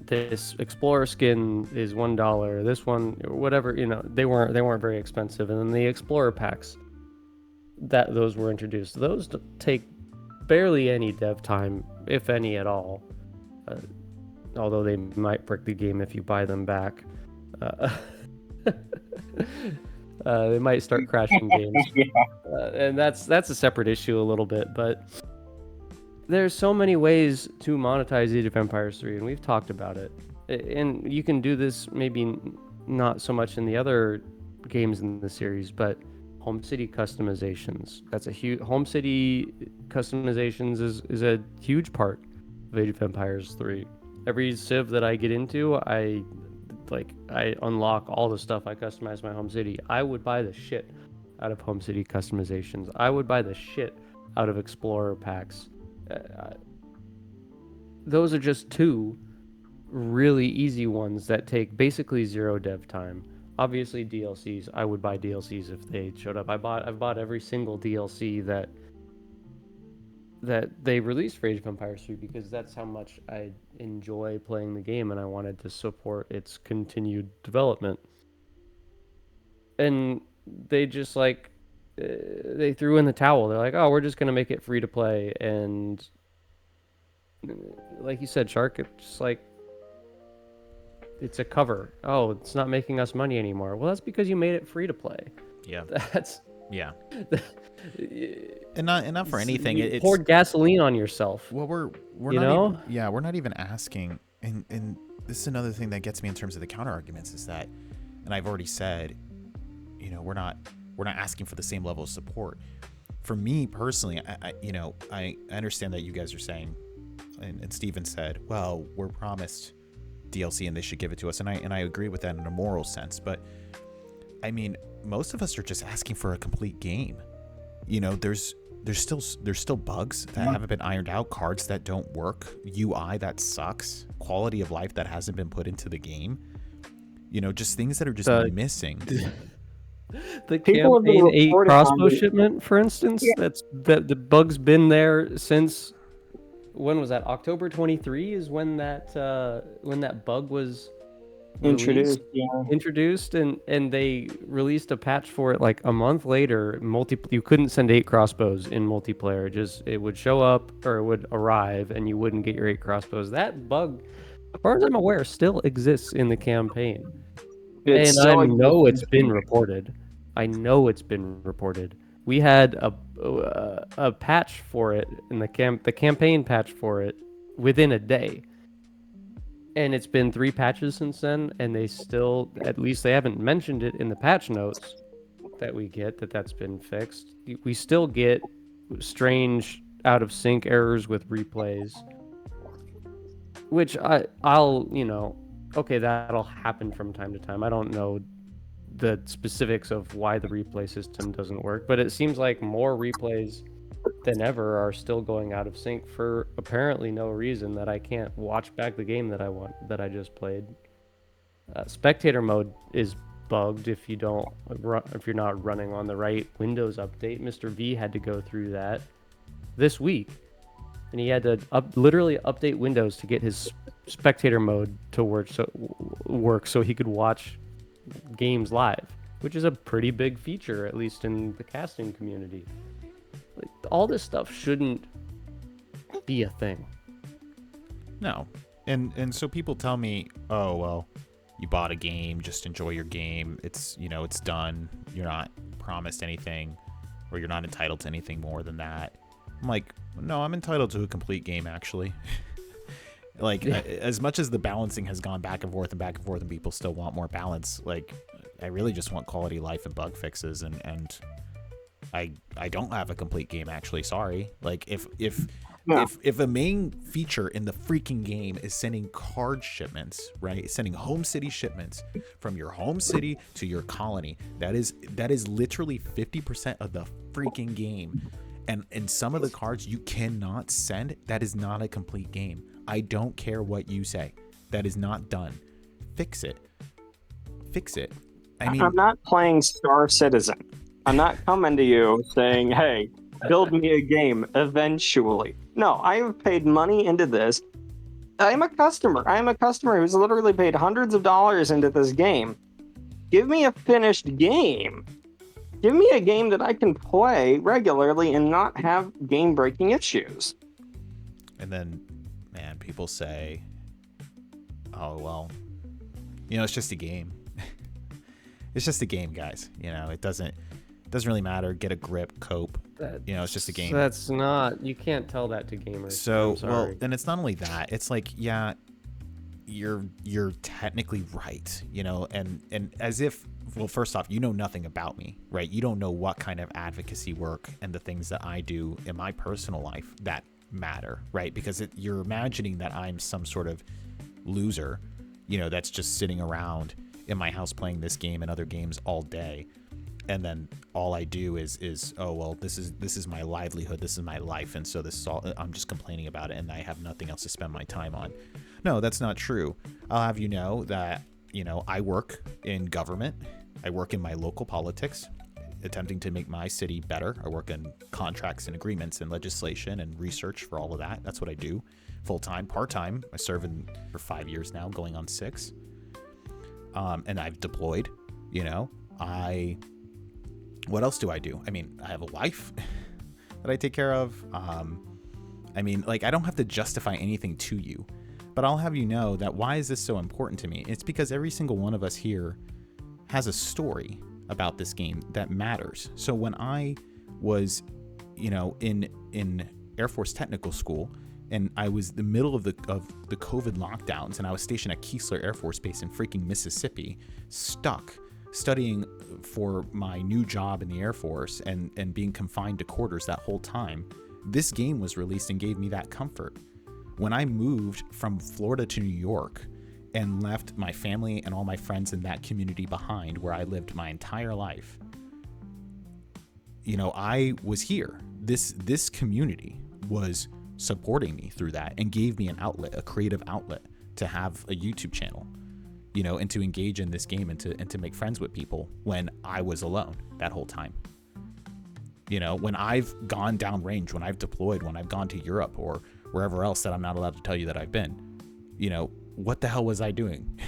S3: this Explorer skin is $1, this one, whatever, they weren't very expensive. And then the Explorer packs, those were introduced. Those take barely any dev time, if any at all. Although they might brick the game if you buy them back. They might start crashing games. Yeah. And that's a separate issue a little bit, but there's so many ways to monetize Age of Empires 3, and we've talked about it. And you can do this maybe not so much in the other games in the series, but home city customizations. That's a huge home city customizations is a huge part of Age of Empires 3. Every civ that I get into, I unlock all the stuff. I customize my home city. I would buy the shit out of home city customizations. I would buy the shit out of Explorer packs. Those are just two really easy ones that take basically zero dev time. Obviously DLCs, I would buy DLCs if they showed up. I've bought every single DLC that they released for Age of Empires 3 because that's how much I enjoy playing the game, and I wanted to support its continued development. And they just they threw in the towel. They're like, oh, we're just going to make it free to play. And like you said, Shark, it's just like, it's a cover. Oh, it's not making us money anymore. Well, that's because you made it free to play.
S1: Yeah. Yeah. And not for anything.
S3: You poured gasoline on yourself.
S1: Well, we're not even asking. And this is another thing that gets me in terms of the counter arguments is that, and I've already said, we're not asking for the same level of support. For me personally, I understand that you guys are saying, and Steven said, well, we're promised DLC and they should give it to us, and I agree with that in a moral sense. But I mean, most of us are just asking for a complete game. There's still bugs that haven't been ironed out, cards that don't work, UI that sucks, quality of life that hasn't been put into the game. Just things that are just missing.
S3: The campaign 8 crossbow shipment, for instance, the bug's been there since, when was that? October 23 is when that bug was introduced, and they released a patch for it like a month later. You couldn't send 8 crossbows in multiplayer. Just it would show up or it would arrive and you wouldn't get your 8 crossbows. That bug, as far as I'm aware, still exists in the campaign. I know it's been reported. We had a patch for it in the campaign patch for it within a day. And it's been 3 patches since then, and they still, at least they haven't mentioned it in the patch notes that we get, that's been fixed. We still get strange out of sync errors with replays, which I'll, okay, that'll happen from time to time. I don't know the specifics of why the replay system doesn't work, but it seems like more replays than ever are still going out of sync for apparently no reason, that I can't watch back the game that I just played. Spectator mode is bugged if you're not running on the right Windows update. Mr. V had to go through that this week, and he had to literally update Windows to get his spectator mode to work so he could watch games live, which is a pretty big feature, at least in the casting community. Like, all this stuff shouldn't be a thing.
S1: No. And so people tell me, oh, well, you bought a game, just enjoy your game. It's, it's done. You're not promised anything, or you're not entitled to anything more than that. I'm like, no, I'm entitled to a complete game, actually. Like, as much as the balancing has gone back and forth, and people still want more balance, like, I really just want quality life and bug fixes, and I don't have a complete game, actually. Sorry. Like, if a main feature in the freaking game is sending card shipments, right? Sending home city shipments from your home city to your colony, that is literally 50% of the freaking game. And in some of the cards you cannot send, that is not a complete game. I don't care what you say. That is not done. Fix it. I mean,
S2: I'm not playing Star Citizen. I'm not coming to you saying, hey, build me a game eventually. No, I have paid money into this. I'm a customer. Who's literally paid hundreds of dollars into this game. Give me a finished game. Give me a game that I can play regularly and not have game-breaking issues.
S1: And then, man, people say, oh, well, it's just a game. It's just a game, guys. It doesn't really matter. Get a grip, cope. It's just a game.
S3: That's not, you can't tell that to gamers.
S1: So, well, and it's not only that. It's like, yeah, you're technically right, and as if, well, first off, nothing about me, right? You don't know what kind of advocacy work and the things that I do in my personal life that matter, right? Because you're imagining that I'm some sort of loser, that's just sitting around in my house playing this game and other games all day, and then all I do is oh, well, this is my livelihood, this is my life, and so this is all, I'm just complaining about it, and I have nothing else to spend my time on. No, that's not true. I'll have you know that I work in government. I work in my local politics, attempting to make my city better. I work in contracts and agreements and legislation and research for all of that. That's what I do, full-time. Part-time, I serve for 5 years now, going on 6. And I've deployed. What else do I do? I mean, I have a wife that I take care of. I mean, like, I don't have to justify anything to you, but I'll have you know that why is this so important to me? It's because every single one of us here has a story about this game that matters. So when I was, in Air Force Technical School, and I was the middle of the COVID lockdowns, and I was stationed at Keesler Air Force Base in freaking Mississippi, stuck studying for my new job in the Air Force and being confined to quarters that whole time, this game was released and gave me that comfort. When I moved from Florida to New York and left my family and all my friends in that community behind, where I lived my entire life, I was here. This community was supporting me through that and gave me an outlet, a creative outlet, to have a YouTube channel, and to engage in this game and to make friends with people when I was alone that whole time. When I've gone downrange, when I've deployed, when I've gone to Europe or wherever else that I'm not allowed to tell you that I've been, what the hell was I doing?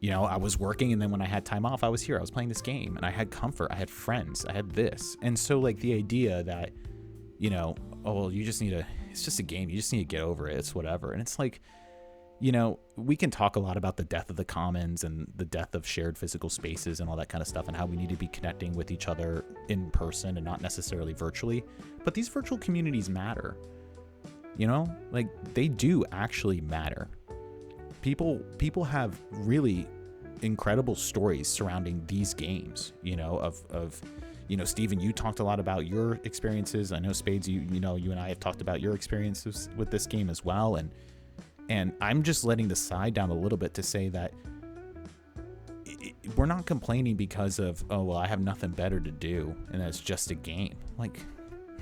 S1: I was working, and then when I had time off, I was here. I was playing this game, and I had comfort. I had friends. I had this. And so, like, the idea that, oh, well, it's just a game. You just need to get over it. It's whatever. And it's like, we can talk a lot about the death of the commons and the death of shared physical spaces and all that kind of stuff, and how we need to be connecting with each other in person and not necessarily virtually. But these virtual communities matter. you know, like they do actually matter. People have really incredible stories surrounding these games, you know, of you know, Steven, you talked a lot about your experiences. I know Spades, you know, you and I have talked about your experiences with this game as well, and I'm just letting the side down a little bit to say that we're not complaining because of, oh well, I have nothing better to do and that's just a game. Like,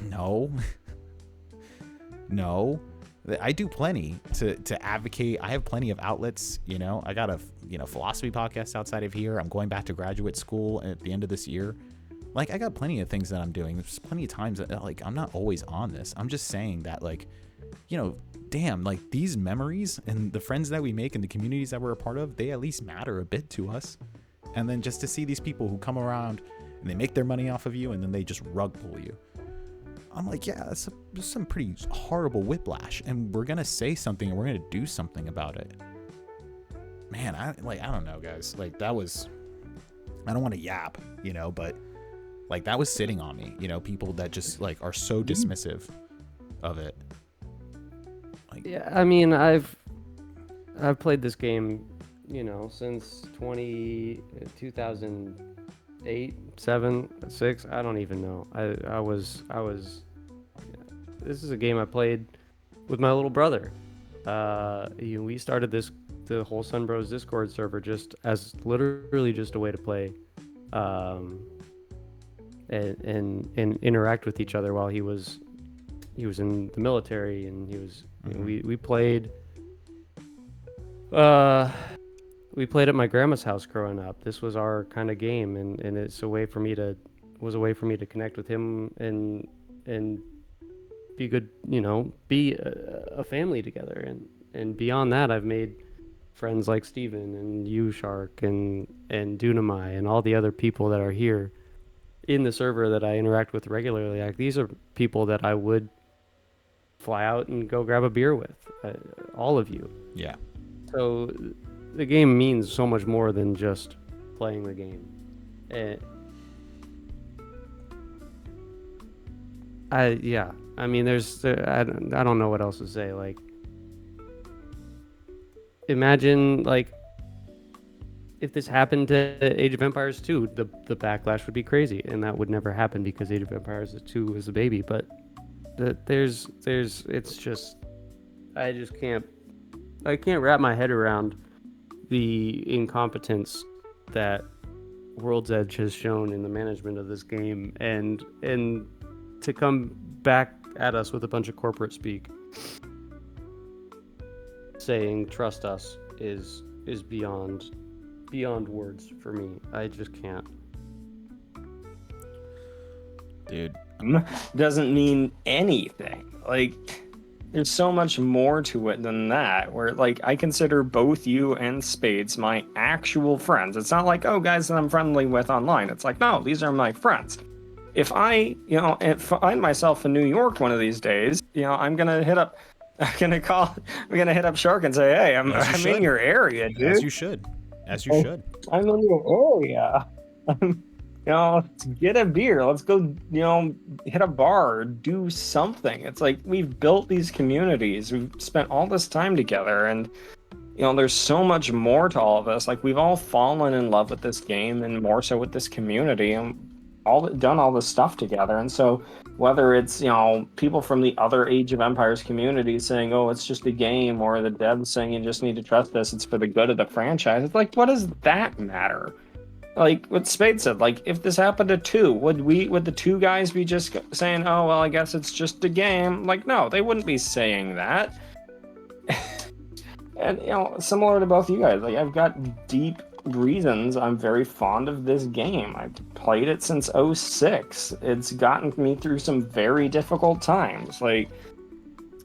S1: no. No, I do plenty to advocate. I have plenty of outlets. You know, I got a philosophy podcast outside of here. I'm going back to graduate school at the end of this year. Like, I got plenty of things that I'm doing. There's plenty of times that, like, I'm not always on this. I'm just saying that, like, you know, damn, like, these memories and the friends that we make and the communities that we're a part of, they at least matter a bit to us. And then just to see these people who come around and they make their money off of you and then they just rug pull you. I'm like, yeah, that's some pretty horrible whiplash, and we're gonna say something and we're gonna do something about it. Man, I don't know, guys. Like, that was, I don't want to yap, you know, but like, that was sitting on me, you know, people that just like are so dismissive of it. Like,
S3: yeah, I mean, I've played this game, you know, since 2008, 7, 6, I don't even know. I was this is a game I played with my little brother. We started the whole Sun Bros Discord server just as literally just a way to play and interact with each other while he was in the military, and he was we played at my grandma's house growing up. This was our kind of game, and it's a way for me to connect with him and be good, you know, be a family together. And beyond that, I've made friends like Steven and you, Shark, and Dunamai, and all the other people that are here in the server that I interact with regularly. Like, these are people that I would fly out and go grab a beer with, all of you.
S1: yeah.
S3: So the game means so much more than just playing the game. I mean, I don't know what else to say. Like, imagine, like, if this happened to Age of Empires 2, the backlash would be crazy, and that would never happen because Age of Empires 2 was a baby. But it's just, I can't wrap my head around the incompetence that World's Edge has shown in the management of this game, and to come back at us with a bunch of corporate speak saying trust us is beyond words for me. I just can't.
S1: Dude,
S2: Doesn't mean anything. Like, there's so much more to it than that, where, like, I consider both you and Spades my actual friends. It's not like, oh, guys that I'm friendly with online. It's like, no, these are my friends. If I, find myself in New York one of these days, you know, I'm gonna hit up Shark and say, hey, I'm in your area, dude.
S1: As you should.
S2: I'm in your area. You know, let's get a beer. Let's go, you know, hit a bar, do something. It's like, we've built these communities. We've spent all this time together, and, you know, there's so much more to all of this. Like, we've all fallen in love with this game, and more so with this community, and done all this stuff together. And so whether it's, you know, people from the other Age of Empires community saying, oh, it's just a game, or the devs saying you just need to trust this, it's for the good of the franchise, it's like, what does that matter? Like what Spade said, like, if this happened to 2, would the 2 guys be just saying, oh, well, I guess it's just a game? Like, no, they wouldn't be saying that. And, you know, similar to both you guys, like, I've got deep reasons I'm very fond of this game. I've played it since 06. It's gotten me through some very difficult times. Like,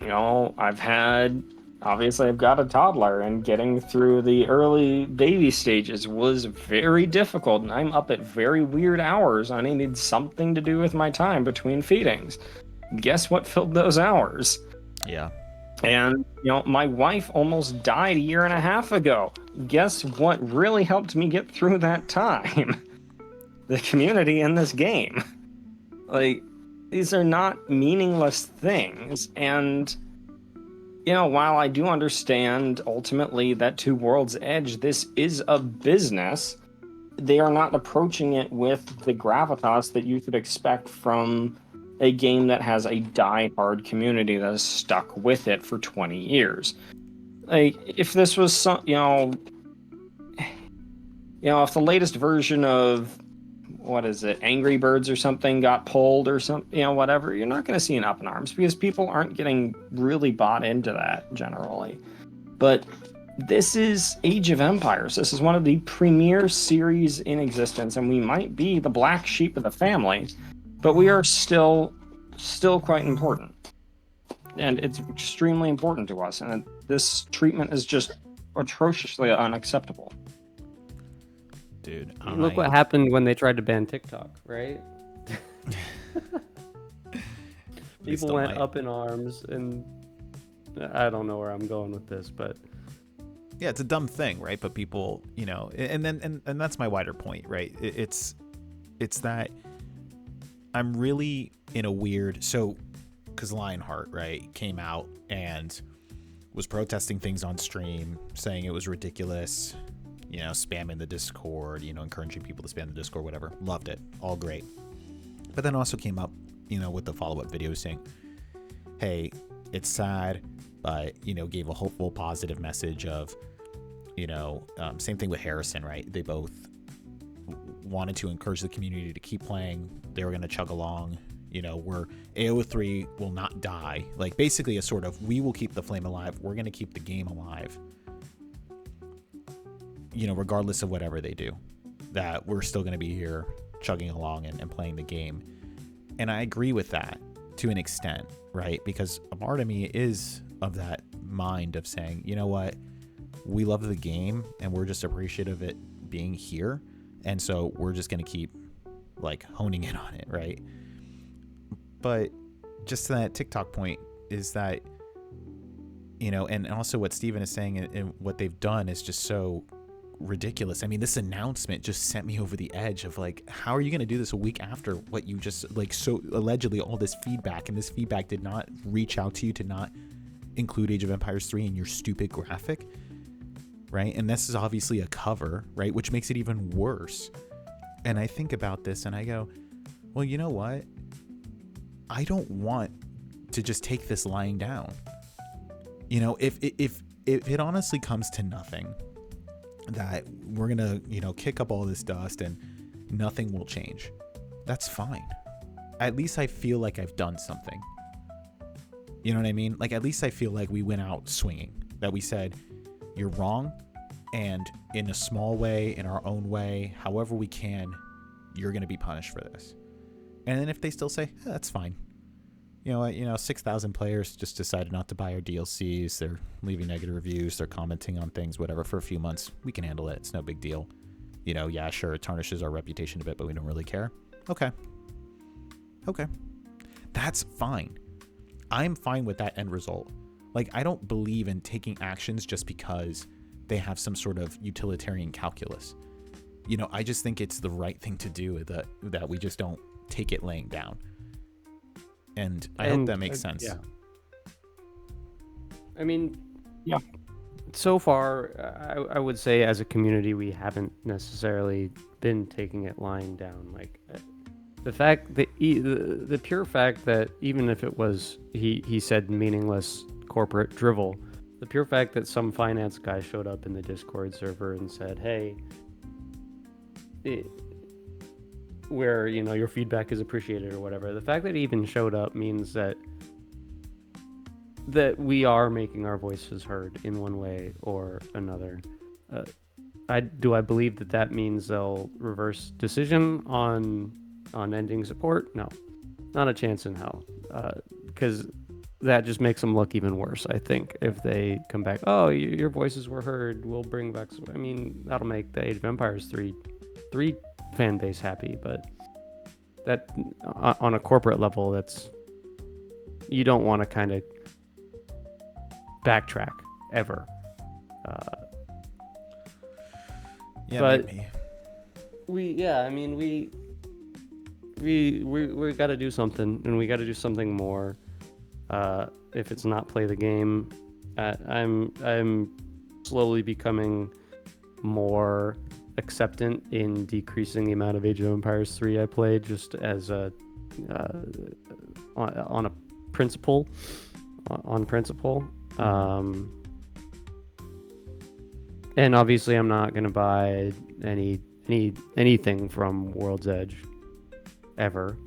S2: you know, I've got a toddler, and getting through the early baby stages was very difficult, and I'm up at very weird hours. I needed something to do with my time between feedings. Guess what filled those hours?
S1: Yeah.
S2: And, you know, my wife almost died a year and a half ago. Guess what really helped me get through that time? The community in this game. Like, these are not meaningless things. And while I do understand ultimately that to World's Edge, this is a business, they are not approaching it with the gravitas that you could expect from a game that has a die-hard community that has stuck with it for 20 years. Like, if this was some, if the latest version of, what is it, Angry Birds or something got pulled or something, whatever, you're not going to see an up in arms because people aren't getting really bought into that generally. But this is Age of Empires. This is one of the premier series in existence, and we might be the black sheep of the family, but we are still quite important. And it's extremely important to us, and this treatment is just atrociously unacceptable.
S1: Dude,
S3: Look what happened when they tried to ban TikTok, right? People went up in arms, and I don't know where I'm going with this, but
S1: yeah, it's a dumb thing, right? But people, and that's my wider point, right? It's that I'm really in a weird, because Lionheart, right, came out and was protesting things on stream, saying it was ridiculous, spamming the Discord, encouraging people to spam the Discord, whatever. Loved it. All great. But then also came up, with the follow-up video saying, hey, it's sad, but, gave a hopeful, positive message of, same thing with Harrison, right? They both wanted to encourage the community to keep playing. They were going to chug along. Where AO3 will not die. Like, basically a sort of, we will keep the flame alive. We're going to keep the game alive. Regardless of whatever they do, that we're still going to be here chugging along and playing the game. And I agree with that to an extent, right? Because a part of me is of that mind of saying, you know what, we love the game and we're just appreciative of it being here. And so we're just going to keep honing in on it, right? But just that TikTok point is that, and also what Steven is saying and what they've done is just so ridiculous. I mean, this announcement just sent me over the edge of how are you going to do this a week after what you just so allegedly all this feedback, and this feedback did not reach out to you to not include Age of Empires 3 in your stupid graphic, right? And this is obviously a cover, right? Which makes it even worse. And I think about this and I go, well, you know what? I don't want to just take this lying down. If it honestly comes to nothing, that we're gonna kick up all this dust and nothing will change, that's fine. At least I feel like I've done something. You know what I mean? At least I feel like we went out swinging, that we said you're wrong, and in a small way, in our own way, however we can, you're gonna be punished for this. And then if they still say, that's fine, 6,000 players just decided not to buy our DLCs. They're leaving negative reviews. They're commenting on things, whatever, for a few months. We can handle it. It's no big deal. Yeah, sure, it tarnishes our reputation a bit, but we don't really care. Okay. That's fine. I'm fine with that end result. I don't believe in taking actions just because they have some sort of utilitarian calculus. I just think it's the right thing to do, that we just don't take it laying down. And I hope that makes sense.
S3: Yeah. I mean,
S2: yeah.
S3: So far, I would say as a community, we haven't necessarily been taking it lying down. The fact that the pure fact that even if it was he said meaningless corporate drivel, the pure fact that some finance guy showed up in the Discord server and said, hey, where your feedback is appreciated or whatever, the fact that he even showed up means that we are making our voices heard in one way or another. I believe that means they'll reverse decision on ending support? No, not a chance in hell, because that just makes them look even worse. I think if they come back, oh, your voices were heard, we'll bring back that'll make the Age of Empires 3 fan base happy, but that on a corporate level, that's, you don't want to kind of backtrack ever.
S1: Yeah,
S3: but
S1: maybe.
S3: we got to do something, and we got to do something more. If it's not play the game, I'm slowly becoming more acceptant in decreasing the amount of Age of Empires 3 I played, just as a on a principle, on principle. And obviously, I'm not gonna buy anything from World's Edge ever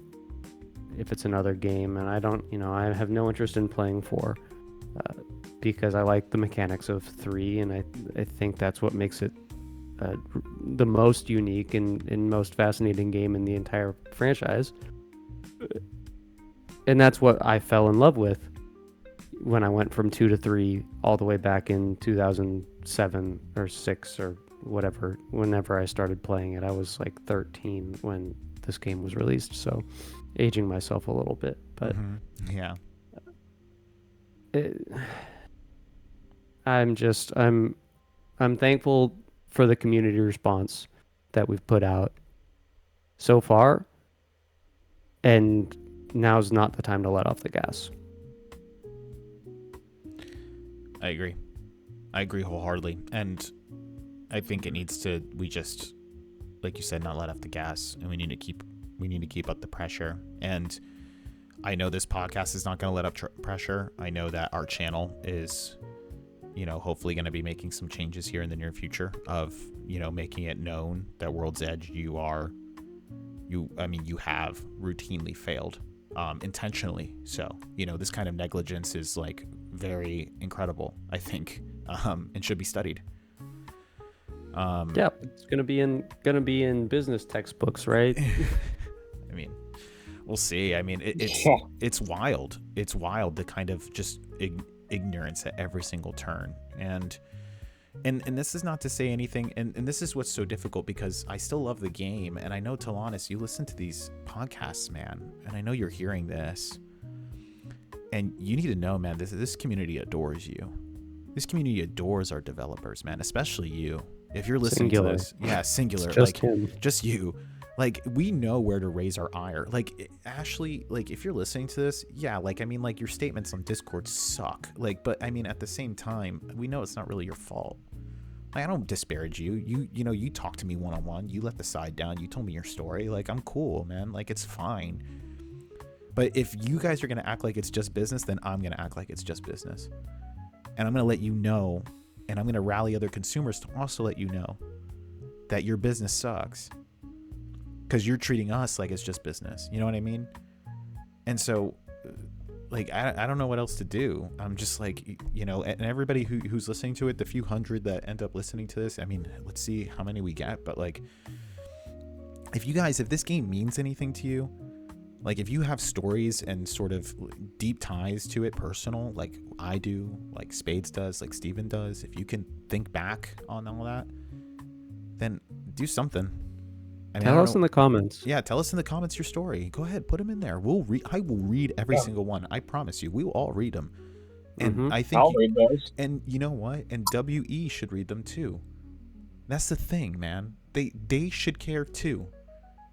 S3: if it's another game, and I don't, I have no interest in playing 4 because I like the mechanics of 3, and I think that's what makes it the most unique and most fascinating game in the entire franchise. And that's what I fell in love with when I went from 2 to 3 all the way back in 2007 or 6 or whatever, whenever I started playing it. I was like 13 when this game was released, so aging myself a little bit, but
S1: yeah.
S3: I'm thankful for the community response that we've put out so far, and now's not the time to let off the gas.
S1: I agree wholeheartedly, and I think we just, like you said, not let off the gas, and we need to keep up the pressure. And I know this podcast is not going to let up pressure. I know that our channel is, hopefully going to be making some changes here in the near future of, making it known that World's Edge, you have routinely failed, intentionally. So, this kind of negligence is like very incredible, I think, and should be studied.
S3: Yeah, it's gonna be in business textbooks, right?
S1: I mean, we'll see. I mean, it's wild. It's wild, the kind of just ignorance at every single turn. And this is not to say anything, and this is what's so difficult, because I still love the game, and I know, Talanis, you listen to these podcasts, man, and I know you're hearing this, and you need to know, man, this community adores you. This community adores our developers, man, especially you. If you're listening to this, singular,
S3: just him.
S1: Just you. Like, we know where to raise our ire. Like, Ashley, like, if you're listening to this, your statements on Discord suck. Like, but I mean, at the same time, we know it's not really your fault. Like, I don't disparage you. You talk to me one-on-one. You let the side down. You told me your story. Like, I'm cool, man. Like, it's fine. But if you guys are going to act like it's just business, then I'm going to act like it's just business. And I'm going to let you know, and I'm going to rally other consumers to also let you know that your business sucks, because you're treating us like it's just business. You know what I mean? And so, like, I don't know what else to do. I'm just like, and everybody who's listening to it, the few hundred that end up listening to this, I mean, let's see how many we get. But like, if this game means anything to you, like, if you have stories and sort of deep ties to it, personal, like I do, like Spades does, like Steven does, if you can think back on all that, then do something. I mean,
S3: tell us in the comments.
S1: Yeah, tell us in the comments your story. Go ahead, put them in there. I will read every single one. I promise you, we will all read them. And I think
S2: I'll read those.
S1: And you know what? And WE should read them too. That's the thing, man. They should care too.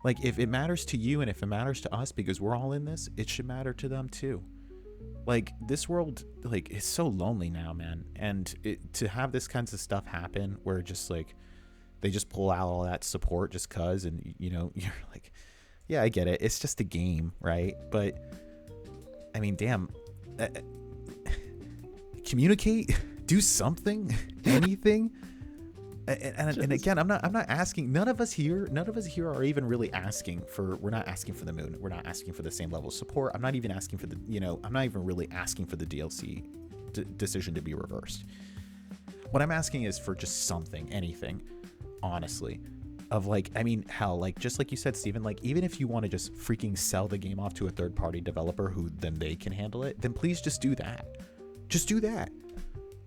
S1: Like, if it matters to you and if it matters to us, because we're all in this, it should matter to them too. Like, this world, like, is so lonely now, man. And to have this kinds of stuff happen where just like they just pull out all that support just cause, and you're like, yeah, I get it. It's just a game, right? But I mean, damn, communicate, do something, anything. And again, I'm not asking. None of us here are even really asking for. We're not asking for the moon. We're not asking for the same level of support. I'm not even asking for the. I'm not even really asking for the DLC decision to be reversed. What I'm asking is for just something, anything, honestly, of like, I mean, hell, like, just like you said, Steven, like, even if you want to just freaking sell the game off to a third-party developer who then they can handle it, then please just do that. Just do that.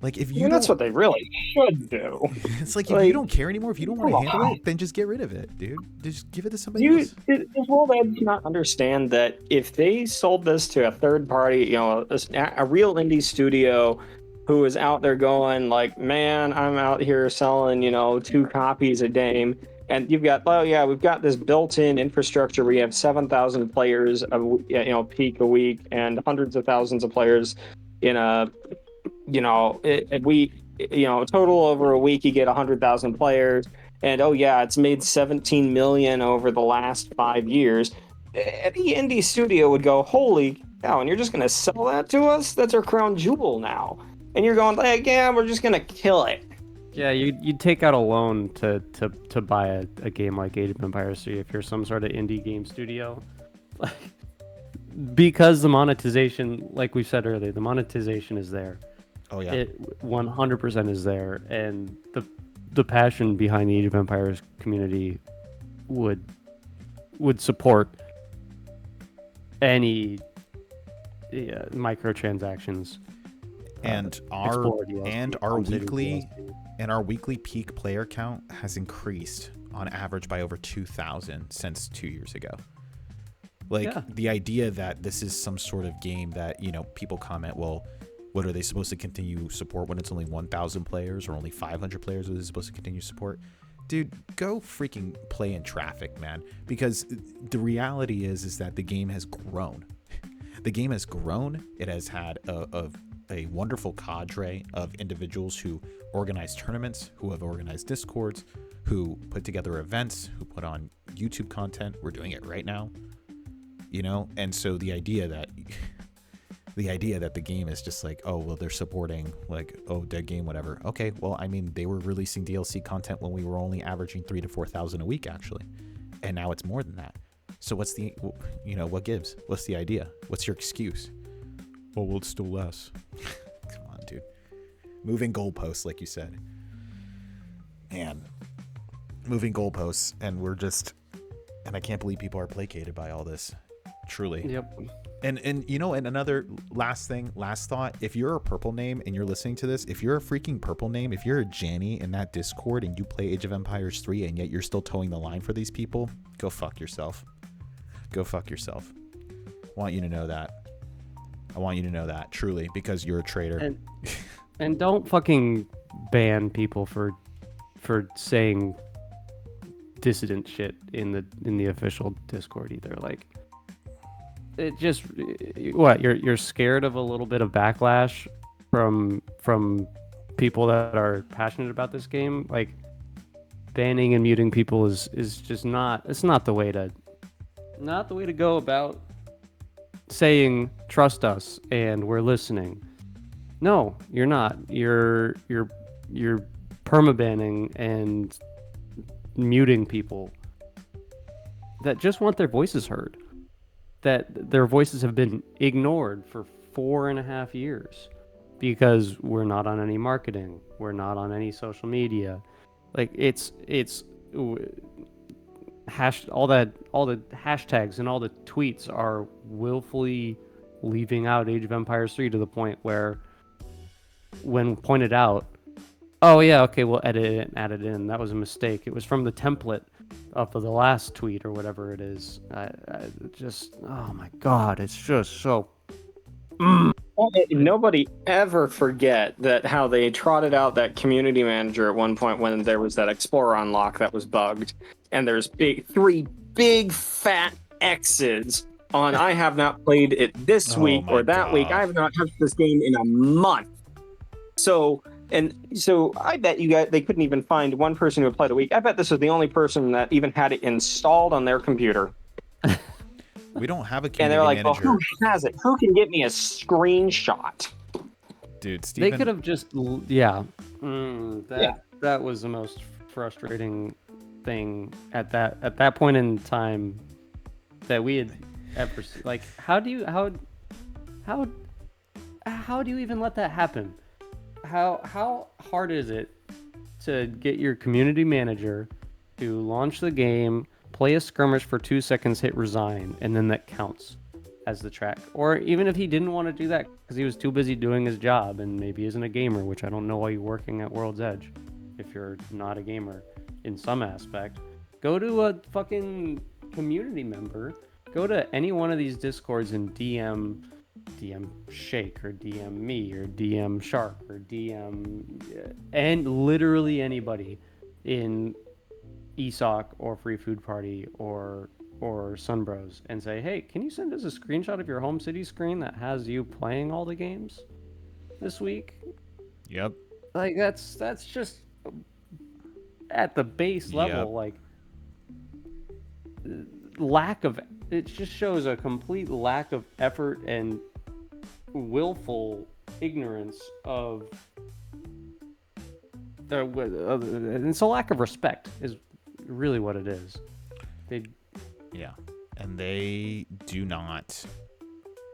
S1: Like, if you
S2: that's what they really should do.
S1: It's like, if you don't care anymore, if you don't want to handle it, then just get rid of it, dude. Just give it to somebody else.
S2: Does World Edge not understand that if they sold this to a third party, a real indie studio who is out there going like, man, I'm out here selling, 2 copies a day, and you've got, we've got this built-in infrastructure where you have 7,000 players, peak a week, and hundreds of thousands of players in a total over a week, you get 100,000 players, and oh yeah, it's made 17 million over the last 5 years. Any indie studio would go, holy cow, and you're just gonna sell that to us? That's our crown jewel now. And you're going like, yeah, we're just gonna kill it.
S3: Yeah, you'd take out a loan to buy a game like Age of Empires 3 if you're some sort of indie game studio. Because the monetization, like we said earlier, the monetization is there.
S1: Oh yeah.
S3: It 100% is there, and the passion behind the Age of Empires community would support any microtransactions.
S1: And our weekly peak player count has increased on average by over 2,000 since 2 years ago. The idea that this is some sort of game that, people comment, well, what are they supposed to continue support when it's only 1,000 players or only 500 players are they supposed to continue support? Dude, go freaking play in traffic, man. Because the reality is that the game has grown. The game has grown. It has had a wonderful cadre of individuals who organize tournaments, who have organized Discords, who put together events, who put on YouTube content. We're doing it right now. And so the idea that the game is just like, oh, well, they're supporting dead game, whatever. Okay, well, I mean, they were releasing DLC content when we were only averaging 3,000 to 4,000 a week, actually, and now it's more than that. So what's the, what gives? What's the idea? What's your excuse? Oh, well, it's still less. Come on, dude. Moving goalposts, like you said. Man, moving goalposts, and I can't believe people are placated by all this. Truly.
S3: Yep.
S1: And another last thought, if you're a purple name and you're listening to this, if you're a freaking purple name, if you're a Janny in that Discord and you play Age of Empires 3 and yet you're still towing the line for these people, go fuck yourself. Go fuck yourself. I want you to know that, truly, because you're a traitor.
S3: And don't fucking ban people for saying dissident shit in the official Discord either. Like, it just, what, you're scared of a little bit of backlash from people that are passionate about this game? Like, banning and muting people is just not the way to go about saying trust us and we're listening. No, you're not. You're permabanning and muting people that just want their voices heard, that their voices have been ignored for 4.5 years because we're not on any marketing, we're not on any social media. Like, it's all the hashtags and all the tweets are willfully leaving out Age of Empires 3 to the point where, when pointed out, oh yeah, okay, we'll edit it and add it in. That was a mistake. It was from the template of the last tweet or whatever it is. I just, oh my god, it's just so.
S2: Nobody ever forget that how they trotted out that community manager at one point when there was that Explorer unlock that was bugged, and there's three big fat X's on I have not played it this week or that week. I have not touched this game in a month. So I bet you guys, they couldn't even find one person who had played a week. I bet this was the only person that even had it installed on their computer.
S1: We don't have a community
S2: and they're like,
S1: manager.
S2: well, who has it? Who can get me a screenshot?
S1: Dude, Steven...
S3: They could have just, that was the most frustrating thing at that point in time that we had ever seen. Like, how do you even let that happen? How hard is it to get your community manager to launch the game, play a skirmish for 2 seconds, hit resign, and then that counts as the track? Or even if he didn't want to do that because he was too busy doing his job and maybe isn't a gamer, which I don't know why you're working at World's Edge if you're not a gamer in some aspect. Go to a fucking community member. Go to any one of these Discords and DM Shake or DM me or DM Shark or DM and literally anybody in ESOC or Free Food Party or Sunbros and say, hey, can you send us a screenshot of your home city screen that has you playing all the games? this week.
S1: Yep.
S3: Like that's just at the base level.
S1: Yep.
S3: Like lack of it just shows a complete lack of effort and willful ignorance of and it's a lack of respect is really what it is.
S1: Yeah. And they do not,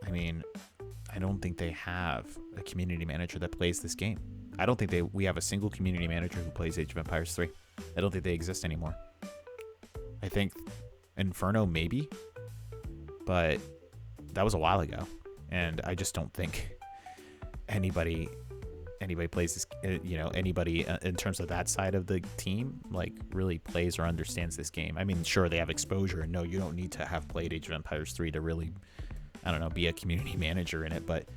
S1: I mean, I don't think they have a community manager that plays this game. I don't think we have a single community manager who plays Age of Empires 3. I don't think they exist anymore. I think Inferno maybe, but that was a while ago. And I just don't think anybody plays this, anybody in terms of that side of the team, like really plays or understands this game. I mean, sure, they have exposure, and no, you don't need to have played Age of Empires 3 to really, I don't know, be a community manager in it, but,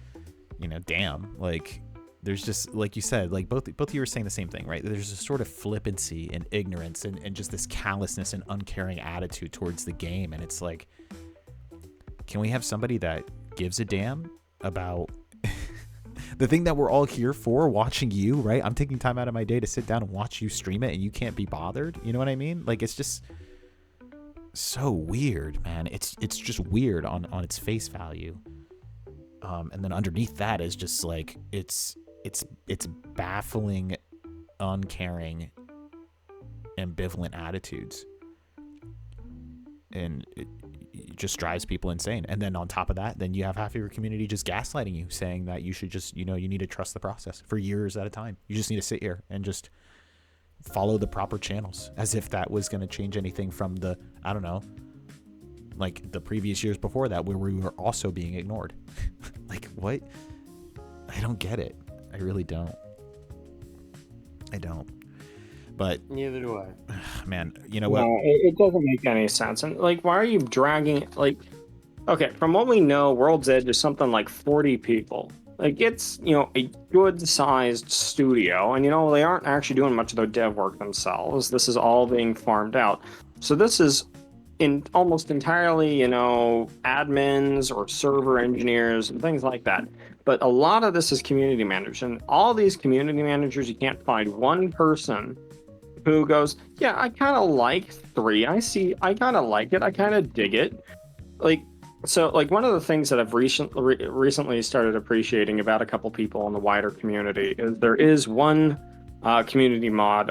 S1: damn, like, there's just, like you said, like both of you were saying the same thing, right? There's a sort of flippancy and ignorance and just this callousness and uncaring attitude towards the game, and it's like, can we have somebody that gives a damn about the thing that we're all here for, watching you, right? I'm taking time out of my day to sit down and watch you stream it, and you can't be bothered. You know what I mean? Like, it's just so weird, man. It's just weird on its face value. And then underneath that is just like it's baffling, uncaring, ambivalent attitudes, and it just drives people insane. And then on top of that, then you have half of your community just gaslighting you, saying that you should just, you need to trust the process for years at a time. You just need to sit here and just follow the proper channels, as if that was going to change anything from the, I don't know, like the previous years before that, where we were also being ignored. Like, what? I don't get it. I really don't. I don't. But
S3: neither do I.
S1: Man, you know what?
S2: No, it doesn't make any sense. And like, why are you dragging? Like, okay, from what we know, World's Edge is something like 40 people. Like, it's a good-sized studio, and they aren't actually doing much of their dev work themselves. This is all being farmed out. So this is almost entirely, admins or server engineers and things like that. But a lot of this is community managers, and all these community managers, you can't find one person who goes, yeah, I kind of like 3. I kind of like it. I kind of dig it. Like, so, like, one of the things that I've recently started appreciating about a couple people in the wider community is there is one community mod,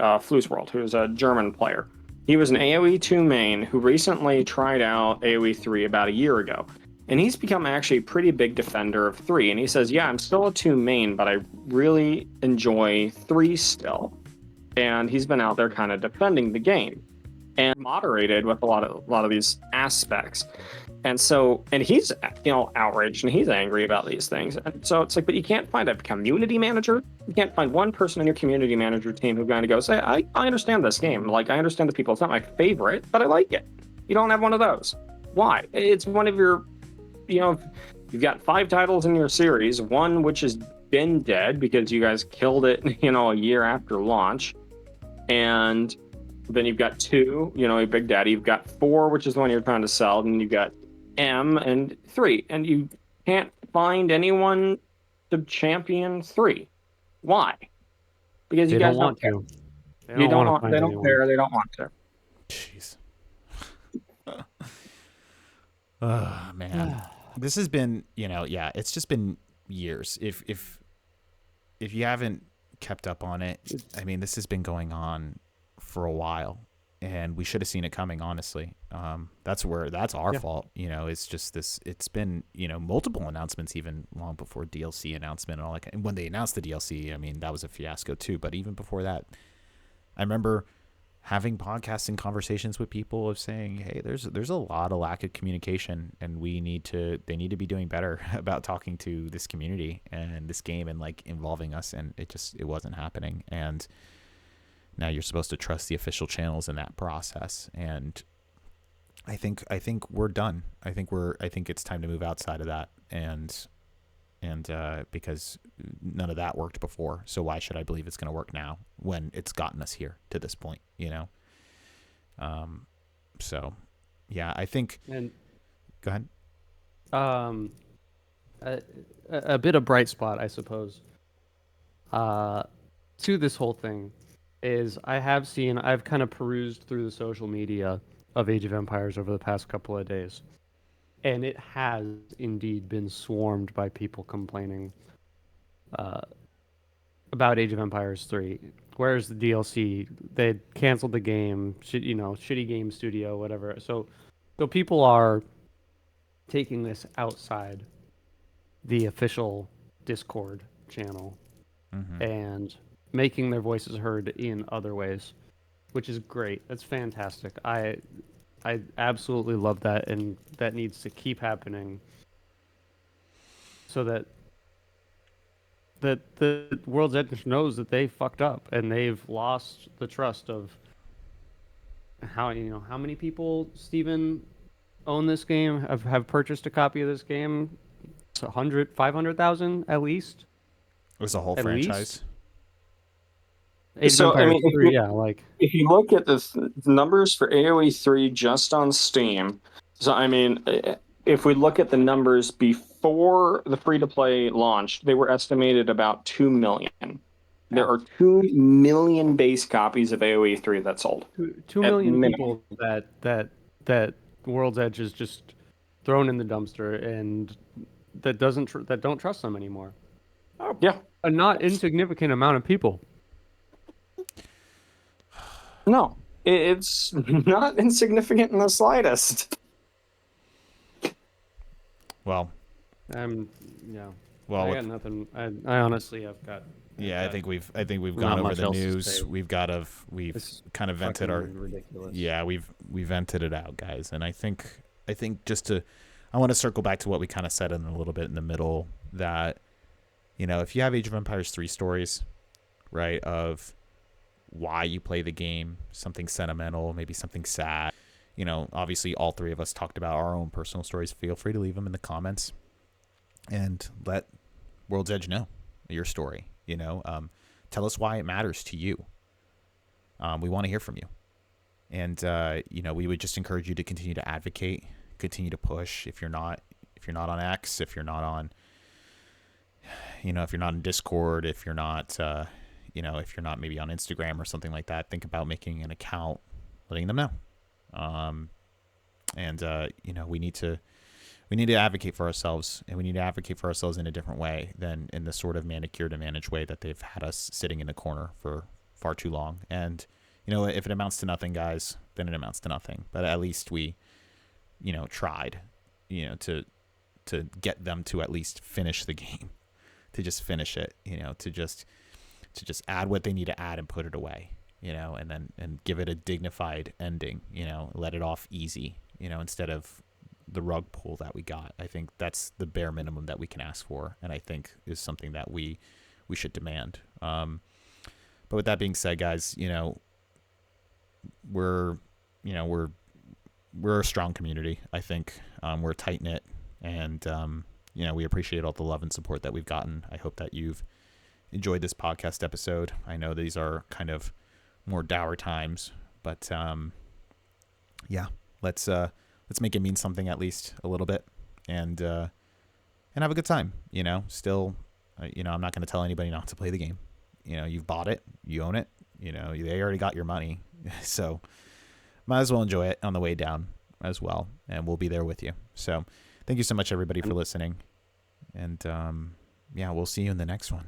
S2: World, who's a German player. He was an AoE 2 main who recently tried out AoE 3 about a year ago. And he's become actually a pretty big defender of 3. And he says, yeah, I'm still a 2 main, but I really enjoy 3 still. And he's been out there kind of defending the game and moderated with a lot of these aspects. And so, and he's, outraged and he's angry about these things. And so it's like, but you can't find a community manager. You can't find one person in your community manager team who kind of goes, hey, I understand this game. Like, I understand the people. It's not my favorite, but I like it. You don't have one of those. Why? It's one of your, you've got 5 titles in your series, one which has been dead because you guys killed it, a year after launch. And then you've got 2, a Big Daddy. You've got 4, which is the one you're trying to sell. And you've got M and 3. And you can't find anyone to champion 3. Why? Because you guys don't care. They don't care. They don't want to.
S1: Jeez. Oh, man. This has been, it's just been years. If you haven't kept up on it, I mean, this has been going on for a while, and we should have seen it coming, honestly. That's our fault. It's just this, it's been, multiple announcements even long before DLC announcement and all that. And when they announced the DLC, I mean, that was a fiasco too. But even before that, I remember having podcasts and conversations with people of saying, hey, there's a lot of lack of communication, and they need to be doing better about talking to this community and this game and like involving us. And it wasn't happening. And now you're supposed to trust the official channels in that process. And I think we're done. I think it's time to move outside of that. And because none of that worked before, so why should I believe it's going to work now when it's gotten us here to this point? So yeah, I think. And go ahead.
S3: A bit of bright spot, I suppose. to this whole thing is I've kind of perused through the social media of Age of Empires over the past couple of days, and it has indeed been swarmed by people complaining about Age of Empires 3. Where's the DLC? They canceled the game, shitty game studio, whatever. So people are taking this outside the official Discord channel and making their voices heard in other ways, which is great. That's fantastic. I absolutely love that, and that needs to keep happening so that the World's Edge knows that they fucked up and they've lost the trust of how many people, Steven, own this game, have purchased a copy of this game. It's 500,000 at least.
S1: It was a whole
S3: At
S1: franchise.
S3: least? Age of
S2: So, I
S3: Empires
S2: mean,
S3: 3, yeah, like
S2: if you look at the numbers for AoE 3 just on Steam, so I mean, if we look at the numbers before the free-to-play launched, they were estimated about 2 million. There are 2 million base copies of AoE 3 that sold.
S3: 2 million people that World's Edge is just thrown in the dumpster and that don't trust them anymore.
S2: Oh, yeah.
S3: A not insignificant amount of people.
S2: No, it's not insignificant in the slightest.
S1: Well,
S3: yeah.
S1: well,
S3: I got nothing. I honestly have got.
S1: yeah, I think we've
S3: not
S1: gone over
S3: much
S1: the
S3: else to
S1: news.
S3: say.
S1: We've
S3: It's
S1: kind of vented our
S3: ridiculous.
S1: yeah, we vented it out, guys. And I think I want to circle back to what we kind of said in a little bit in the middle, that if you have Age of Empires 3 stories, right, of why you play the game, something sentimental, maybe something sad, obviously all three of us talked about our own personal stories. Feel free to leave them in the comments and let World's Edge know your story. Tell us why it matters to you. We want to hear from you. And we would just encourage you to continue to advocate, continue to push. If you're not on X, if you're not on if you're not in Discord, if you're not if you're not maybe on Instagram or something like that, think about making an account, letting them know. We need to advocate for ourselves, and we need to advocate for ourselves in a different way than in the sort of manicured and managed way that they've had us sitting in a corner for far too long. And if it amounts to nothing, guys, then it amounts to nothing. But at least we tried to get them to at least finish the game, to just finish it, to just add what they need to add and put it away, and give it a dignified ending, let it off easy, instead of the rug pull that we got. I think that's the bare minimum that we can ask for, and I think is something that we should demand. But with that being said, guys, we're a strong community. I think we're tight knit, and we appreciate all the love and support that we've gotten. I hope that you've enjoyed this podcast episode. I know these are kind of more dour times, but let's make it mean something, at least a little bit, and have a good time. Still, I'm not going to tell anybody not to play the game. You've bought it, you own it. They already got your money, so might as well enjoy it on the way down as well, and we'll be there with you. So thank you so much, everybody, for listening, and we'll see you in the next one.